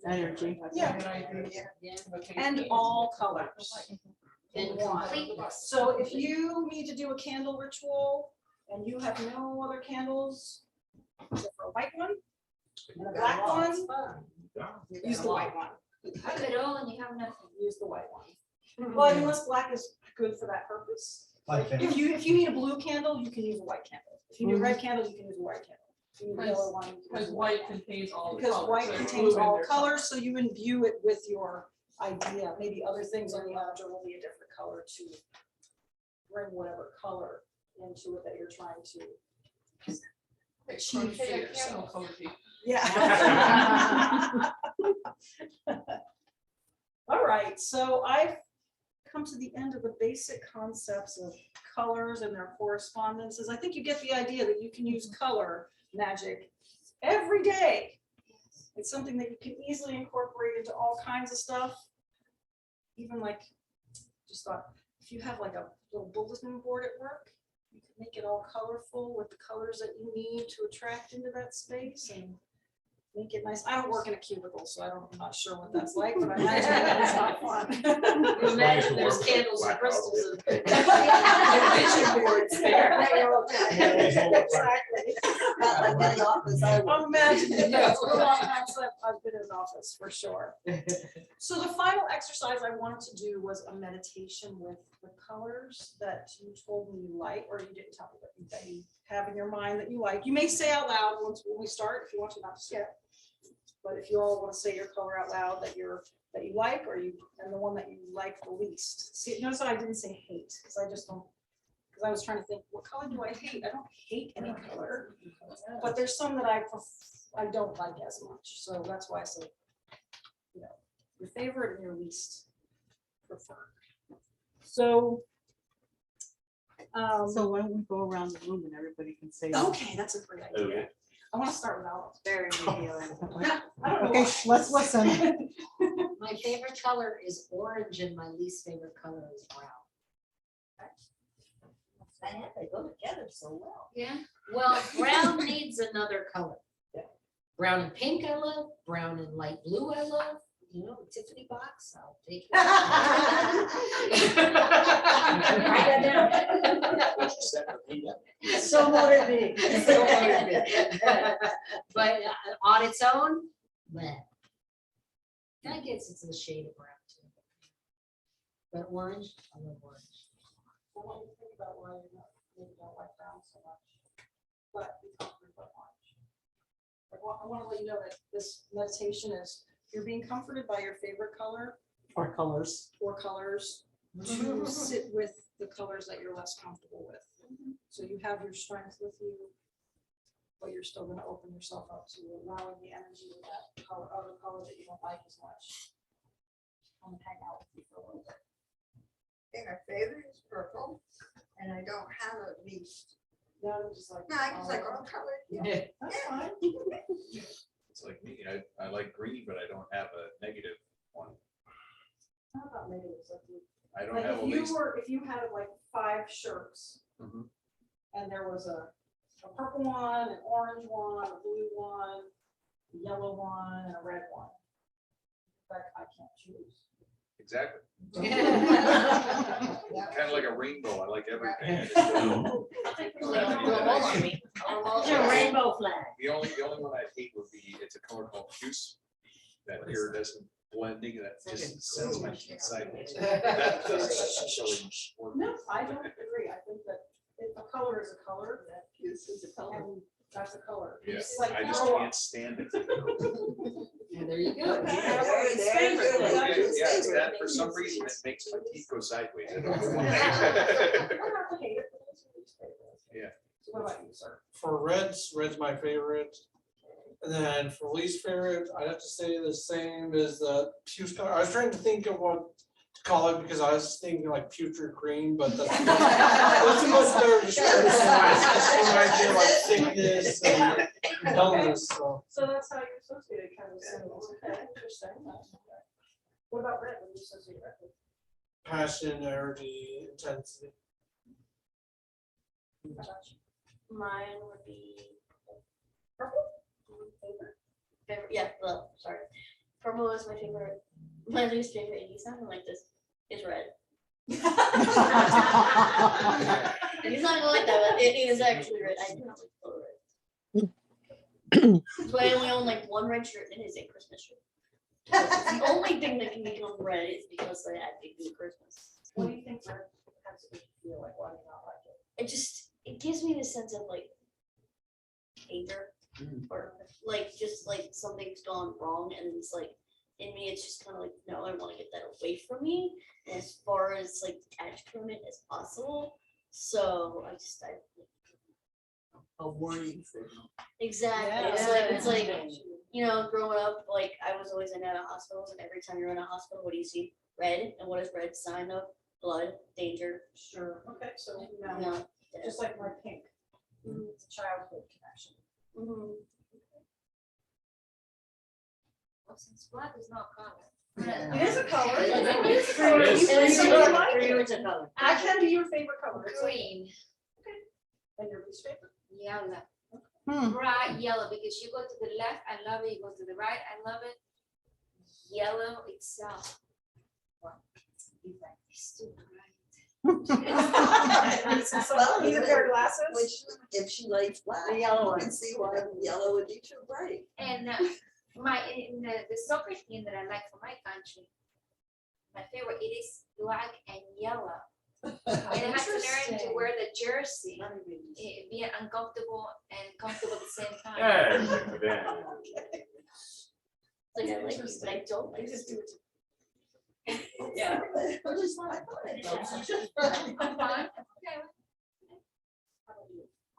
Energy. Yeah. And I agree. And all colors. in In one. completeness. So if you need to do a candle ritual and you have no other candles, except for a white one and a black one, use the white one. Have it all and you have nothing. Use the white one. Well, unless black is good for that purpose. Like that. If you need a blue candle, you can use a white candle. If you need a red candle, you can use a white candle. If you need a yellow one, you can use Because a white contains all the Because colors. white so contains blue in all there colors, so you imbue it with your idea. Maybe other things on the altar will be a different color to bring whatever color into it that you're trying to achieve for Crochet a yourself. candle cozy. Yeah. All right, so I've come to the end of the basic concepts of colors and their correspondences. I think you get the idea that you can use color magic every day. It's something that you can easily incorporate into all kinds of stuff. Even like, just thought, if you have like a little bulletin board at work, you can make it all colorful with the colors that you need to attract into that space and make it nice. I don't work in a cubicle, so I'm not sure what that's like, but I imagine it's not fun. Imagine there's candles and crystals. and- Vision boards there. Exactly. Not like any office I work. I'm imagining, yeah, it's a long time since I've been in an office, for sure. So the final exercise I wanted to do was a meditation with the colors that you told me you like, or you didn't tell me that you have in your mind that you like. You may say out loud when we start, if you want to, not to skip. But if you all want to say your color out loud that you like, or and the one that you like the least. See, notice that I didn't say hate, because I just don't, because I was trying to think, what color do I hate? I don't hate any color, but there's some that I don't like as much. So that's why I said, your favorite and your least preferred. So. So why don't we go around the room and everybody can say. Okay, that's a great idea. Okay. I want to start with Alice. Very revealing. I don't know Okay, why. let's listen. My favorite color is orange and my least favorite color is brown. And they go together so well. Yeah. Well, brown needs another color. Brown and pink I love, brown and light blue I love, the Tiffany box, I'll take it. Write that down. So motivating. So motivating. But on its own, meh. I guess it's a shade of brown too. But orange, I love orange. I want you to think about why maybe don't like brown so much, but be comforted by orange. I want to let you know that this meditation is, you're being comforted by your favorite color Or colors. or colors to sit with the colors that you're less comfortable with. So you have your strength with you, but you're still going to open yourself up to allowing the energy of that color, other color that you don't like as much. I'm gonna hang out with you for a little bit. I think my favorite is purple, and I don't have a least. No, I'm just like. No, I just like all colors. Yeah. That's fine. It's like me, I like green, but I don't have a negative one. How about negatives? I don't Like have a if you least. were, if you had like 5 shirts Mhm. and there was a purple one, an orange one, a blue one, a yellow one, and a red one. But I can't choose. Exactly. Yeah. Kind of like a rainbow. I like everything. I just don't have any that I hate. It's a rainbow flag. The only one I hate would be, it's a color called puce. That iridescent blending that just sends my teeth sideways. That doesn't necessarily work. No, I don't agree. I think that if a color is a color, Puce is a color. and that's a color. Yeah, It's like I just color. can't stand it. Yeah, there you go. Yeah, it's that, for some reason, it makes my teeth go sideways. I don't know why. Yeah. So what about you, sir? For red's my favorite. And then for least favorite, I'd have to say the same as the puce color. I was trying to think of what to call it because I was thinking like putrid green, but that's a much better description. It's just an idea like thickness and dullness. So So that's how you associate it, kind of symbols. Okay, interesting. What about red? What do you associate red with? passion, energy, intensity. Mine would be purple. Favorite, yeah, well, sorry. Purple is my favorite. My least favorite, you sounded like this, is red. And he's not gonna like that, but it is actually red. I do not like color red. That's why I only own like one red shirt and it is a Christmas shirt. It's the only thing that can become red is because they had to do Christmas. What do you think red has to feel like? Why do you not like it? It gives me the sense of like anger or like just like something's gone wrong and it's like in me it's just kind of like no, I want to get that away from me as far as like detached from it as possible. So I A warning signal. exactly it's like you know, growing up, like I was always in and out of hospitals, and every time you're in a hospital, what do you see? Red, and what is red? Sign of blood, danger. Sure, okay, so You now, know, just like my pink, it's a childhood connection. mhm. Well, since black is not color. Yeah. It is a color. It It is. is a color. It is. You It is say a you color. like Green it. is a color. I can be your favorite color. It's like- Green, And your least favorite? yellow, Hmm. bright yellow, because you go to the left, I love it, you go to the right, I love it. Yellow itself. It's too bright. Need a pair of glasses? Which, if she likes black, The yellow you one. can see why yellow would be too bright. And the soccer team that I like for my country, my favorite, it is black and yellow. And I have to learn to wear the jersey, being uncomfortable and comfortable at the same time. Yeah. Like I like you, but I don't like They just you. do it. Yeah. I'm just like, I'm fine. Okay.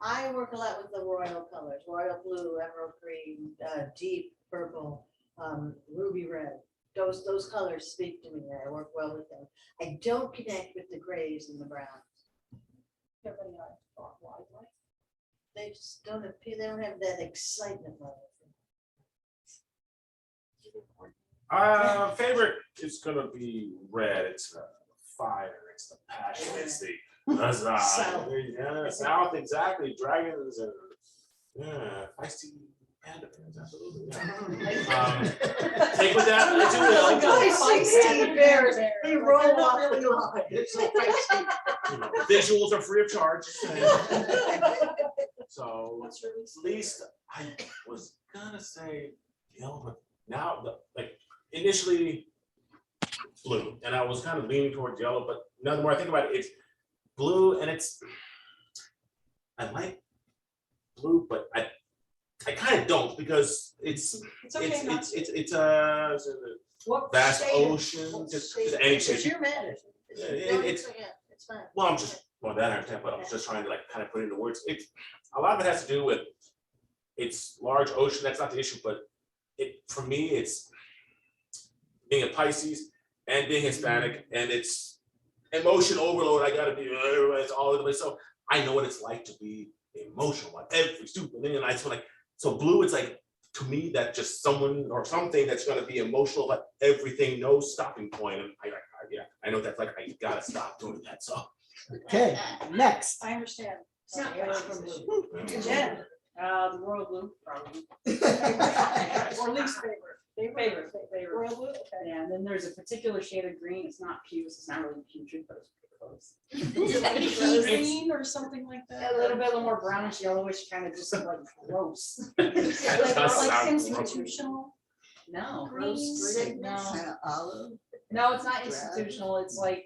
I work a lot with the royal colors, royal blue, emerald green, deep purple, ruby red. Those colors speak to me. I work well with them. I don't connect with the grays and the browns. They just don't appear, they don't have that excitement level. Favorite is gonna be red. It's the fire, it's the passion, it's the huzzah. South. Yeah, South, exactly. Dragons and feisty panda bears, absolutely. Yeah. Take with that as you will. Feisty bears, they roll They're not off really the line. It's so feisty. You know, visuals are free of charge. So What's your least? least I was gonna say yellow, but now like initially blue, and I was kind of leaning towards yellow, but now the more I think about it, it's blue, and I like blue, but I kind of don't because it's okay not to. it's What vast shade of- ocean, what just shade of- any It's shape. your matter. It's It's fine. well, I'm just that I understand, but I'm just trying to like kind of put it into words. It's a lot of it has to do with it's large ocean. That's not the issue, but for me it's being a Pisces and being Hispanic, and it's emotion overload. I gotta be it's all over the place. So I know what it's like to be emotional on every stupid thing, and I just like so blue. It's like to me that just someone or something that's gonna be emotional about everything, no stopping point. And I know that's like I gotta stop doing that. So. Okay, next. I understand. Jen. The royal blue, probably. Or least favorite. Favorite. Royal blue, okay. Yeah, and then there's a particular shade of green. It's not puce, it's not really putrid, but it's pretty close. Pea green or something like that. A little bit more brownish, yellowish, kind of just like gross. Like institutional. No, Green, gross, no. Kind of olive. No, it's not institutional. It's like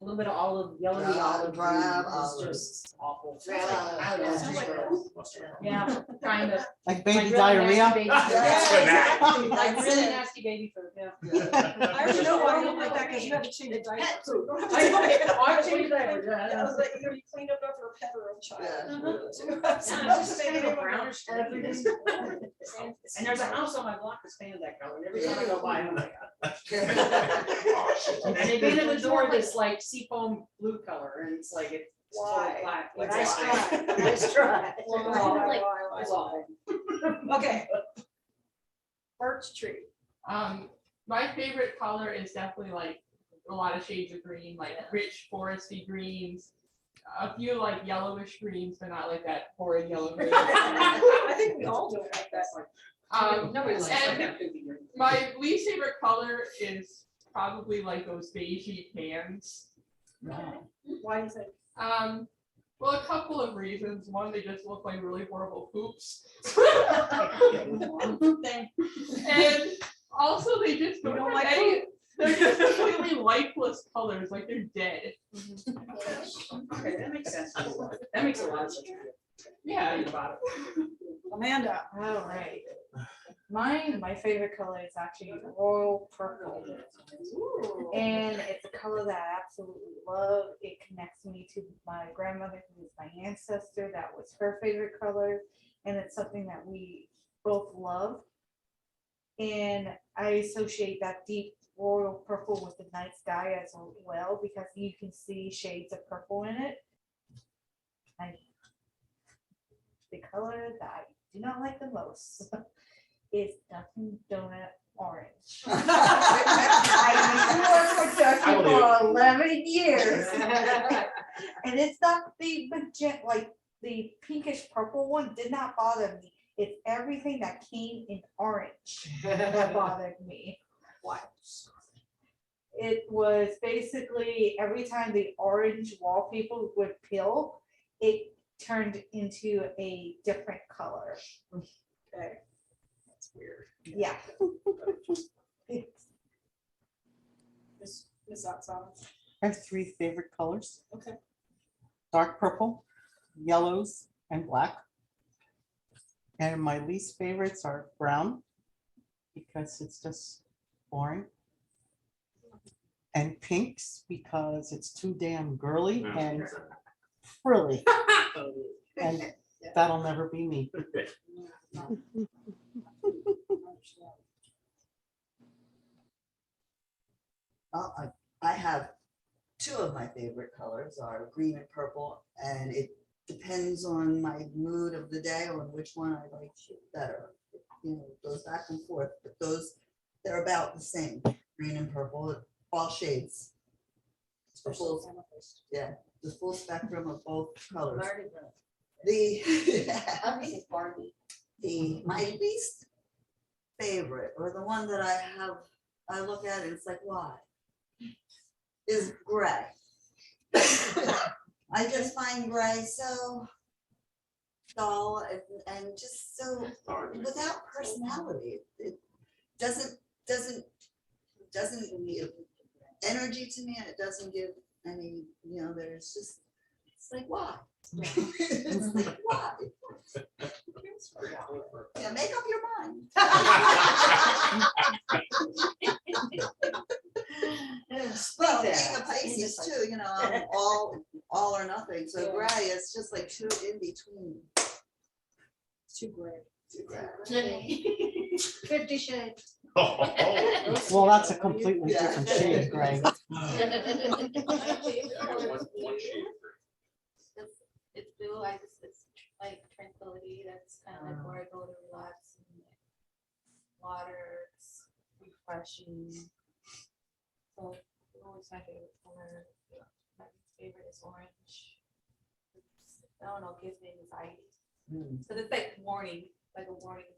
a little bit of olive, yellowy olive. Drab It's olive. just awful. Drab olive. I don't know, Sounds like it's gross. Yeah, kind of. Like Like baby really diarrhea? nasty baby food. Yeah, Like That's really it. nasty baby food, yeah. I already know why you don't like that, because you had to change a diaper. So you don't have to I know, do it. I changed diapers, yeah, Yeah, I was like, you cleaned up after a pet or a child. Yeah. So Yeah, that's it's just maybe kind of they a went brownish every green. day. And there's a house on my block that's painted that color, and every time I go by, I'm like, Oh, shit. and they painted the door this like seafoam blue color, and it's like, it's totally Why? black. like, Nice why? try, nice try. It's awful. Okay. Birch tree. My favorite color is definitely like a lot of shades of green, like rich foresty greens. A few like yellowish greens, but not like that horrid yellow green. I think we all do it like that. Nobody likes and that poopy green. my least favorite color is probably like those beigey pans. Why do you think? Well, a couple of reasons. One, they just look like really horrible poops. And also they just You don't don't have like any, they're just completely lifeless colors, like they're dead. Okay, that makes sense. That makes a lot of sense. Yeah. Think about it. Amanda. All right. My favorite color is actually royal purple. And it's a color that I absolutely love. It connects me to my grandmother, who is my ancestor. That was her favorite color. And it's something that we both love. And I associate that deep royal purple with the night sky as well, because you can see shades of purple in it. The color that I do not like the most is Dunkin' Donut orange. I worked for Dunkin' for 11 years. And it's not the magenta, like the pinkish purple one did not bother me. It's everything that came in orange that bothered me. Why? It was basically every time the orange wallpaper would peel, it turned into a different color. Okay. That's weird. Yeah. Miss Oksana. I have 3 favorite colors: Okay. dark purple, yellows, and black. And my least favorites are brown, because it's just boring. And pinks, because it's too damn girly and frilly. And that'll never be me. I have 2 of my favorite colors are green and purple, and it depends on my mood of the day on which one I like better. You know, it goes back and forth, but they're about the same, green and purple, all shades. The full, yeah, the full spectrum of both colors. My least favorite, or the one that I look at and it's like, why? Is gray. I just find gray so dull and just so without personality. It doesn't give energy to me, and it doesn't give any, there's just, it's like, why? It's like, why? Yeah, make up your mind. Well, being a Pisces too, I'm all or nothing. So gray is just like too in between. Too gray. Too gray. 50 Shades. Well, that's a completely different shade of gray. One shade. It's blue, it's like tranquility, that's kind of like where I go to relax. And water, it's refreshing. So always my favorite color. My favorite is orange. I don't know, gives me anxiety. So it's like warning, like a warning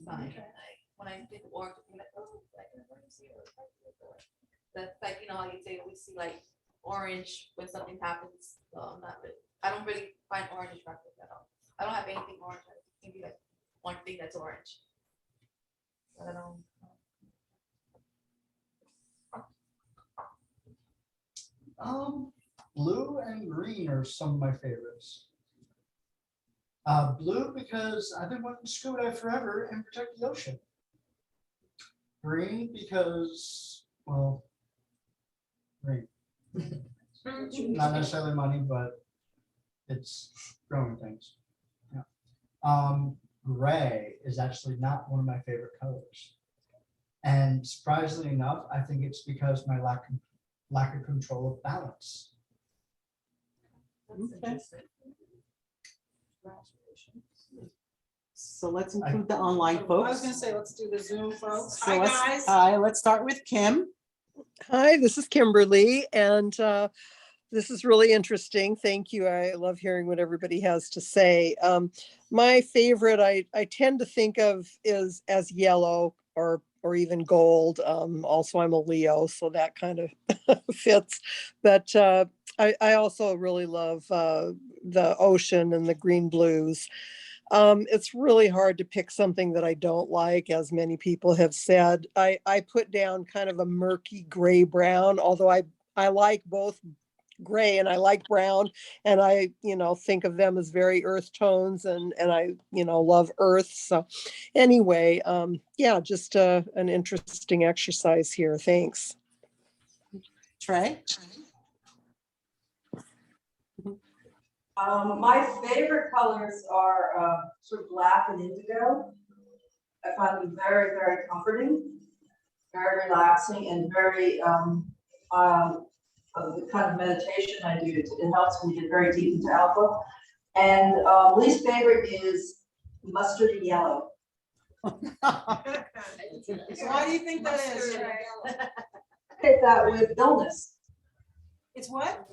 sign. Like when I think of orange, I'm like, oh, it's like an emergency or that's like, how you say we see like orange when something happens. So I don't really find orange attractive at all. I don't have anything orange. Maybe like one thing that's orange. I don't. Blue and green are some of my favorites. Blue because I've been wanting to scuba dive forever and protect the ocean. Green because, well, green. Not necessarily money, but it's growing things. Yeah. Gray is actually not one of my favorite colors. And surprisingly enough, I think it's because my lack of control of balance. Okay. So let's include the online folks. I was gonna say, let's do the Zoom folks. So Hi, guys. Hi, let's start with Kim. Hi, this is Kimberly, and this is really interesting. Thank you. I love hearing what everybody has to say. My favorite, I tend to think of is as yellow or even gold. Also, I'm a Leo, so that kind of fits. But I also really love the ocean and the green blues. It's really hard to pick something that I don't like, as many people have said. I put down kind of a murky gray brown, although I like both gray and I like brown, and I, think of them as very earth tones, and I, love earth. So anyway, yeah, just an interesting exercise here. Thanks. Trey? My favorite colors are sort of black and indigo. I find them very, very comforting, very relaxing, and very the kind of meditation I do. It helps me get very deep into alpha. And least favorite is mustardy yellow. So why do you think that is? Hit that with illness. It's what?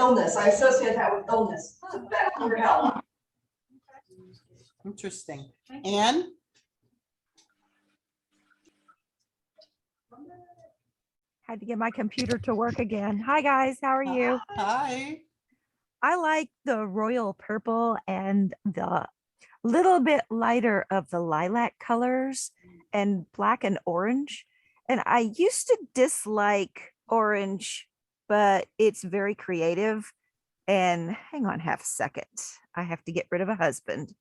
Illness. I associate that with illness. That your health. Interesting. Anne? Had to get my computer to work again. Hi guys, how are you? Hi. I like the royal purple and the little bit lighter of the lilac colors and black and orange. And I used to dislike orange, but it's very creative. And hang on half a second. I have to get rid of a husband.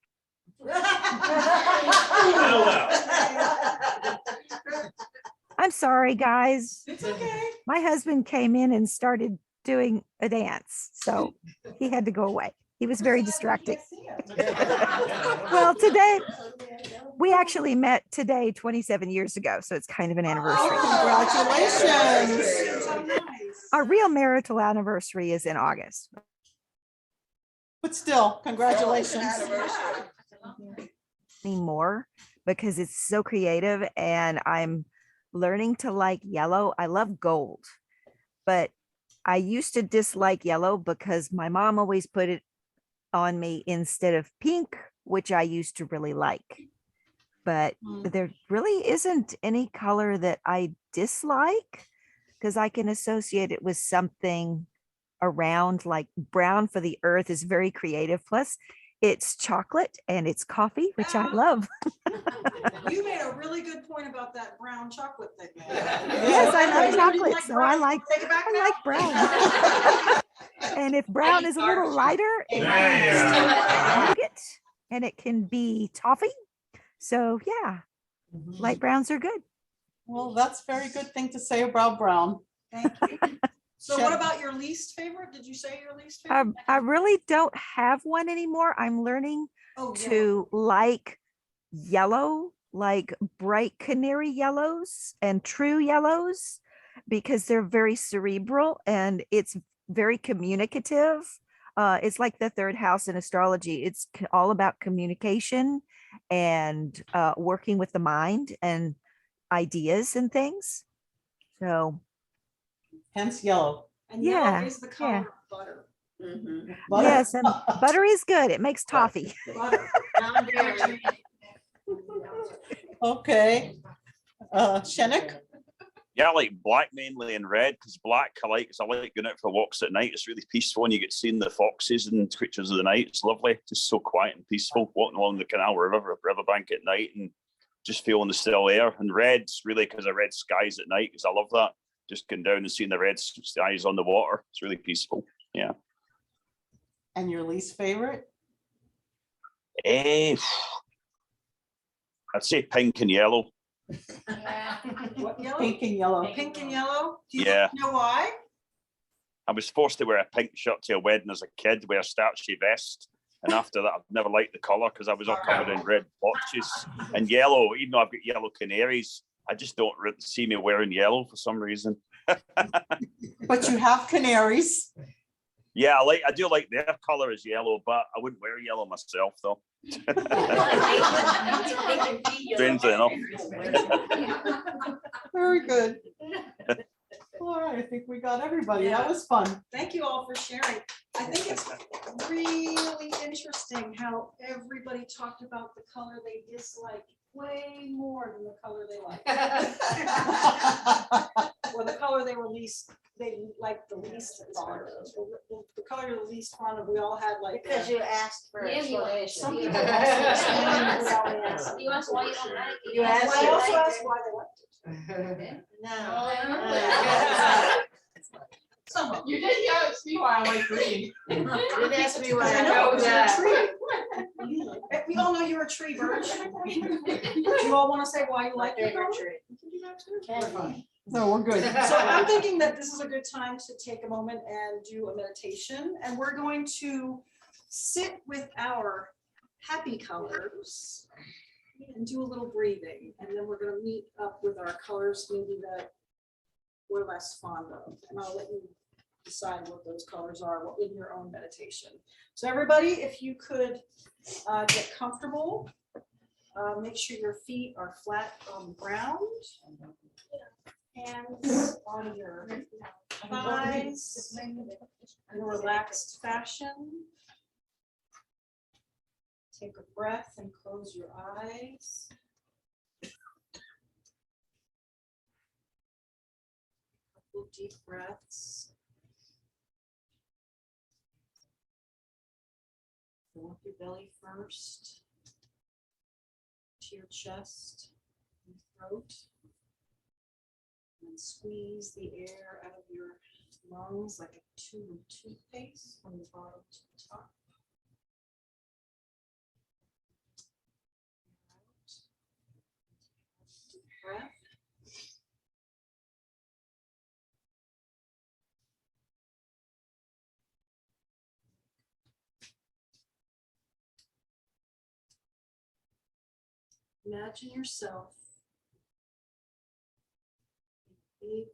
I'm sorry, guys. It's okay. My husband came in and started doing a dance, so he had to go away. He was very distracting. Well, today, we actually met today 27 years ago, so it's kind of an anniversary. Congratulations. Our real marital anniversary is in August. But still, congratulations. Anymore, because it's so creative, and I'm learning to like yellow. I love gold, but I used to dislike yellow because my mom always put it on me instead of pink, which I used to really like. But there really isn't any color that I dislike, because I can associate it with something around, like brown for the earth is very creative. Plus it's chocolate and it's coffee, which I love. You made a really good point about that brown chocolate thing. Yes, I love chocolate, so I like brown. And if brown is a little lighter, it and it can be toffee. So yeah, light browns are good. Well, that's a very good thing to say about brown. Thank you. So what about your least favorite? Did you say your least favorite? I really don't have one anymore. I'm learning to like yellow, like bright canary yellows and true yellows, because they're very cerebral and it's very communicative. It's like the third house in astrology. It's all about communication and working with the mind and ideas and things. So hence yellow. And yeah, yellow is the color of butter. Butter. Yes, and butter is good. It makes toffee. Butter. Okay. Shenik? Yeah, I like black mainly and red, because black I like, because I like going out for walks at night. It's really peaceful, and you get seeing the foxes and creatures of the night. It's lovely, just so quiet and peaceful, walking along the canal riverbank at night and just feeling the still air. And red's really because of red skies at night, because I love that. Just going down and seeing the red skies on the water. It's really peaceful. Yeah. And your least favorite? I'd say pink and yellow. What yellow? Pink and yellow. Pink and yellow? Do you Yeah. know why? I was forced to wear a pink shirt to a wedding as a kid, wear a starchy vest. And after that, I've never liked the colour, because I was all covered in red blotches. And yellow, even though I've got yellow canaries, I just don't see me wearing yellow for some reason. But you have canaries. Yeah, I do like their colour is yellow, but I wouldn't wear yellow myself though. Strangely enough. Very good. All right, I think we got everybody. That was fun. Thank you all for sharing. I think it's really interesting how everybody talked about the color they dislike way more than the color they like. Or the color they like the least fond of. The color you're the least fond of, we all had like. Because you asked for Yeah, you explanation. Some people also explained without me asking. You ask why you don't like it. You asked I it. also asked why they liked it. No. Someone. You did ask me why I like green. You didn't ask me why I I know, know because that. you're a tree. We all know you're a tree, Birch. Do you all want to say why you like it? tree. We can do that too. We're fine. No, we're good. So I'm thinking that this is a good time to take a moment and do a meditation, and we're going to sit with our happy colors and do a little breathing, and then we're going to meet up with our colors maybe that we're less fond of, and I'll let you decide what those colors are in your own meditation. So everybody, if you could get comfortable, make sure your feet are flat on the ground. Hands on your thighs in a relaxed fashion. Take a breath and close your eyes. Couple deep breaths. Fill up your belly first, to your chest and throat. And squeeze the air out of your lungs like a tube of toothpaste from the bottom to the top. Deep breath. Imagine yourself in a big,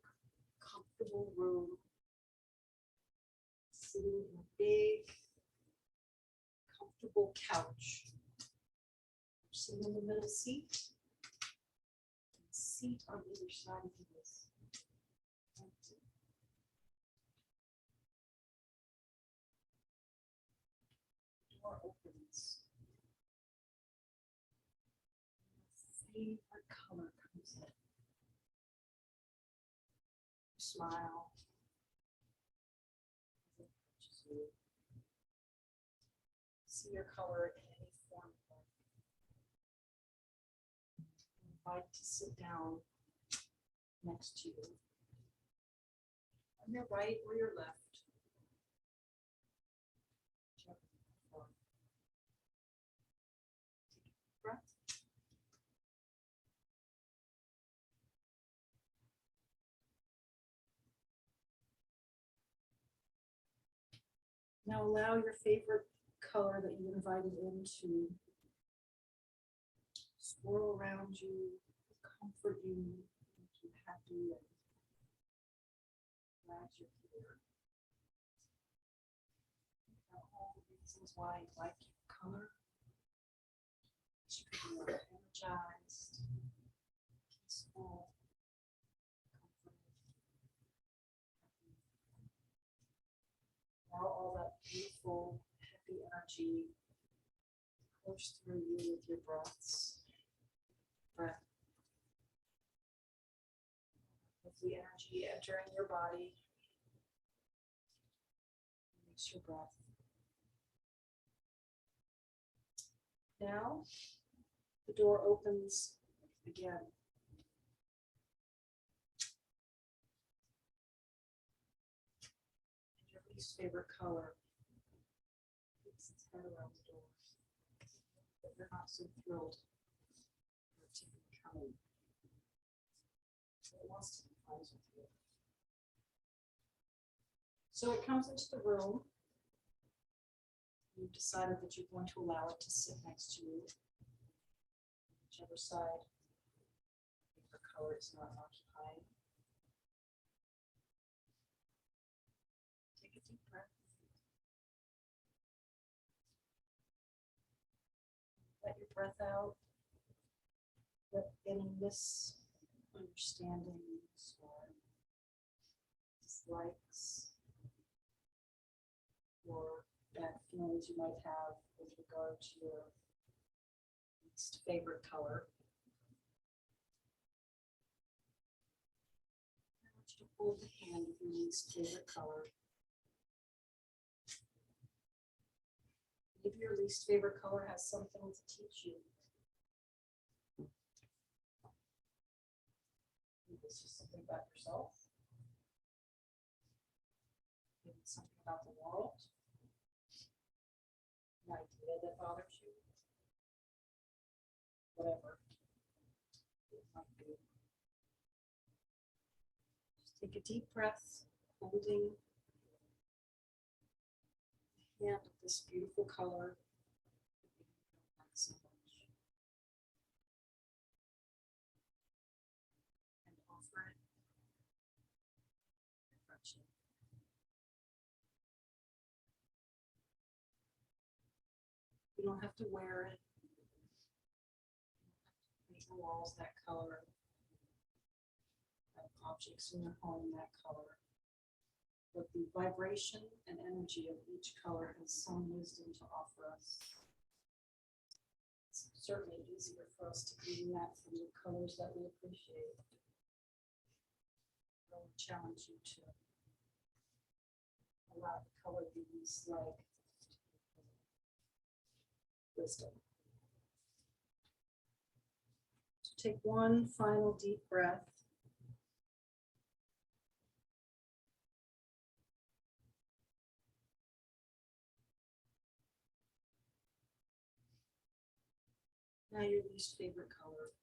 comfortable room, sitting in a big, comfortable couch. Sitting in the middle seat, and seat on either side of you is empty. Door opens. Favorite color comes in. Smile. See your color in any form. Invite to sit down next to you. On your right or your left. Breath. Now allow your favorite color that you invited in to swirl around you, comfort you, make you happy and glad you're here. Now all the reasons why you like your color. You could be more energized, peaceful, now all that beautiful, happy energy course through you with your breaths. Breath. With the energy entering your body. Release your breath. Now, the door opens again. Your least favorite color keeps its head around the door. But you're not so thrilled for it to be coming. So it wants to be friends with you. So it comes into the room. You've decided that you're going to allow it to sit next to you. Whichever side your color is not occupying. Take a deep breath. Let your breath out. Let any misunderstandings or dislikes or bad feelings you might have with regard to your least favorite color hold the hand of your least favorite color. Maybe your least favorite color has something to teach you. Maybe it's just something about yourself. Maybe it's something about the world. An idea that bothers you. Whatever it might be. Just take a deep breath, holding the hand of this beautiful color. So much. And offer it. Friendship. You don't have to wear it. Paint the walls that color. Have objects in your home that color. But the vibration and energy of each color has some wisdom to offer us. It's certainly easier for us to glean that from the colors that we appreciate. I would challenge you to allow the color you least like wisdom. So take one final deep breath. Now your least favorite color.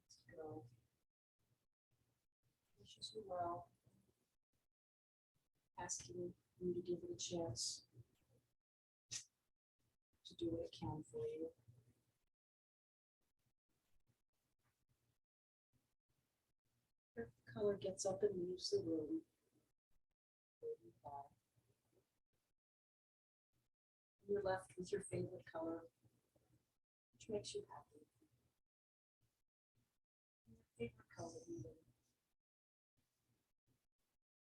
Let's go. Wishes you well. Asking you to give it a chance to do what it can for you. If the color gets up and leaves the room, you're left with your favorite color, which makes you happy. Your favorite color even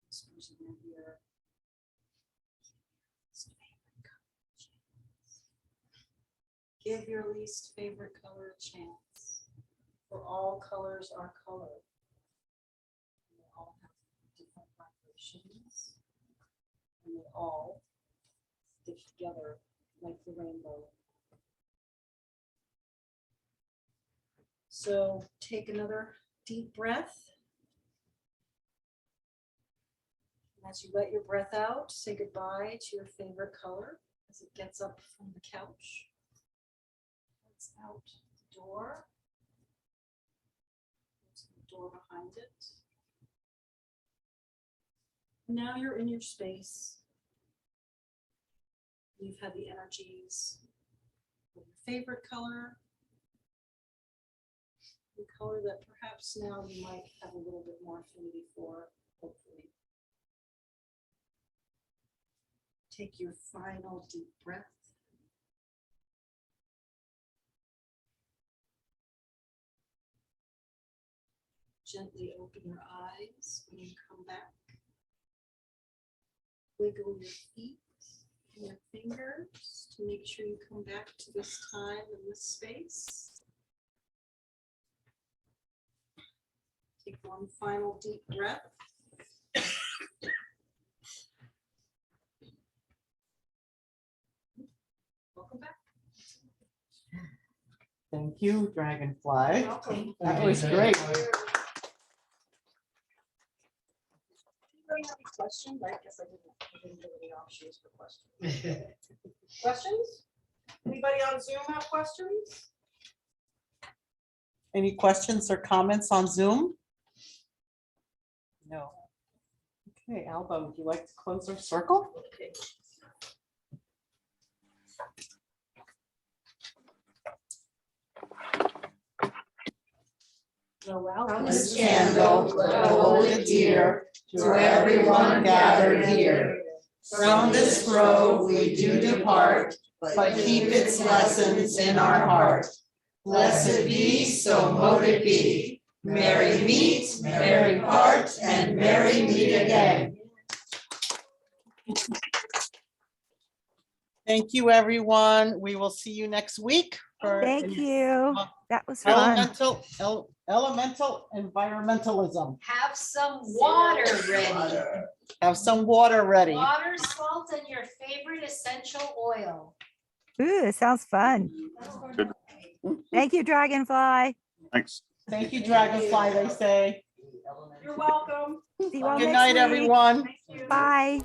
whispers in your ear. Give your least favorite color a chance, for all colors are color. They all have different vibrations, and they all stick together like the rainbow. So take another deep breath. And as you let your breath out, say goodbye to your favorite color as it gets up from the couch. It's out the door. There's the door behind it. Now you're in your space. You've had the energies of your favorite color, the color that perhaps now you might have a little bit more affinity for, hopefully. Take your final deep breath. Gently open your eyes when you come back. Wiggle your feet and your fingers to make sure you come back to this time and this space. Take one final deep breath. Welcome back. Thank you, Dragonfly. You're welcome. That was great. Anybody have any questions? I guess I didn't give any options for questions. Questions? Anybody on Zoom have questions? Any questions or comments on Zoom? No. Okay, Alba, would you like to close our circle? Okay. From this candle, hold it dear to everyone gathered here. From this road we do depart, but keep its lessons in our heart. Blessed be, so mote it be. Merry meet, merry part, and merry meet again. Thank you, everyone. We will see you next week. for. Thank you. That was fun. Elemental environmentalism. Have some water ready. Have some water ready. Water, salt, and your favorite essential oil. Ooh, it sounds fun. Thank you, Dragonfly. Thanks. Thank you, Dragonfly, they say. You're welcome. See you all Good next night, week. everyone. Bye.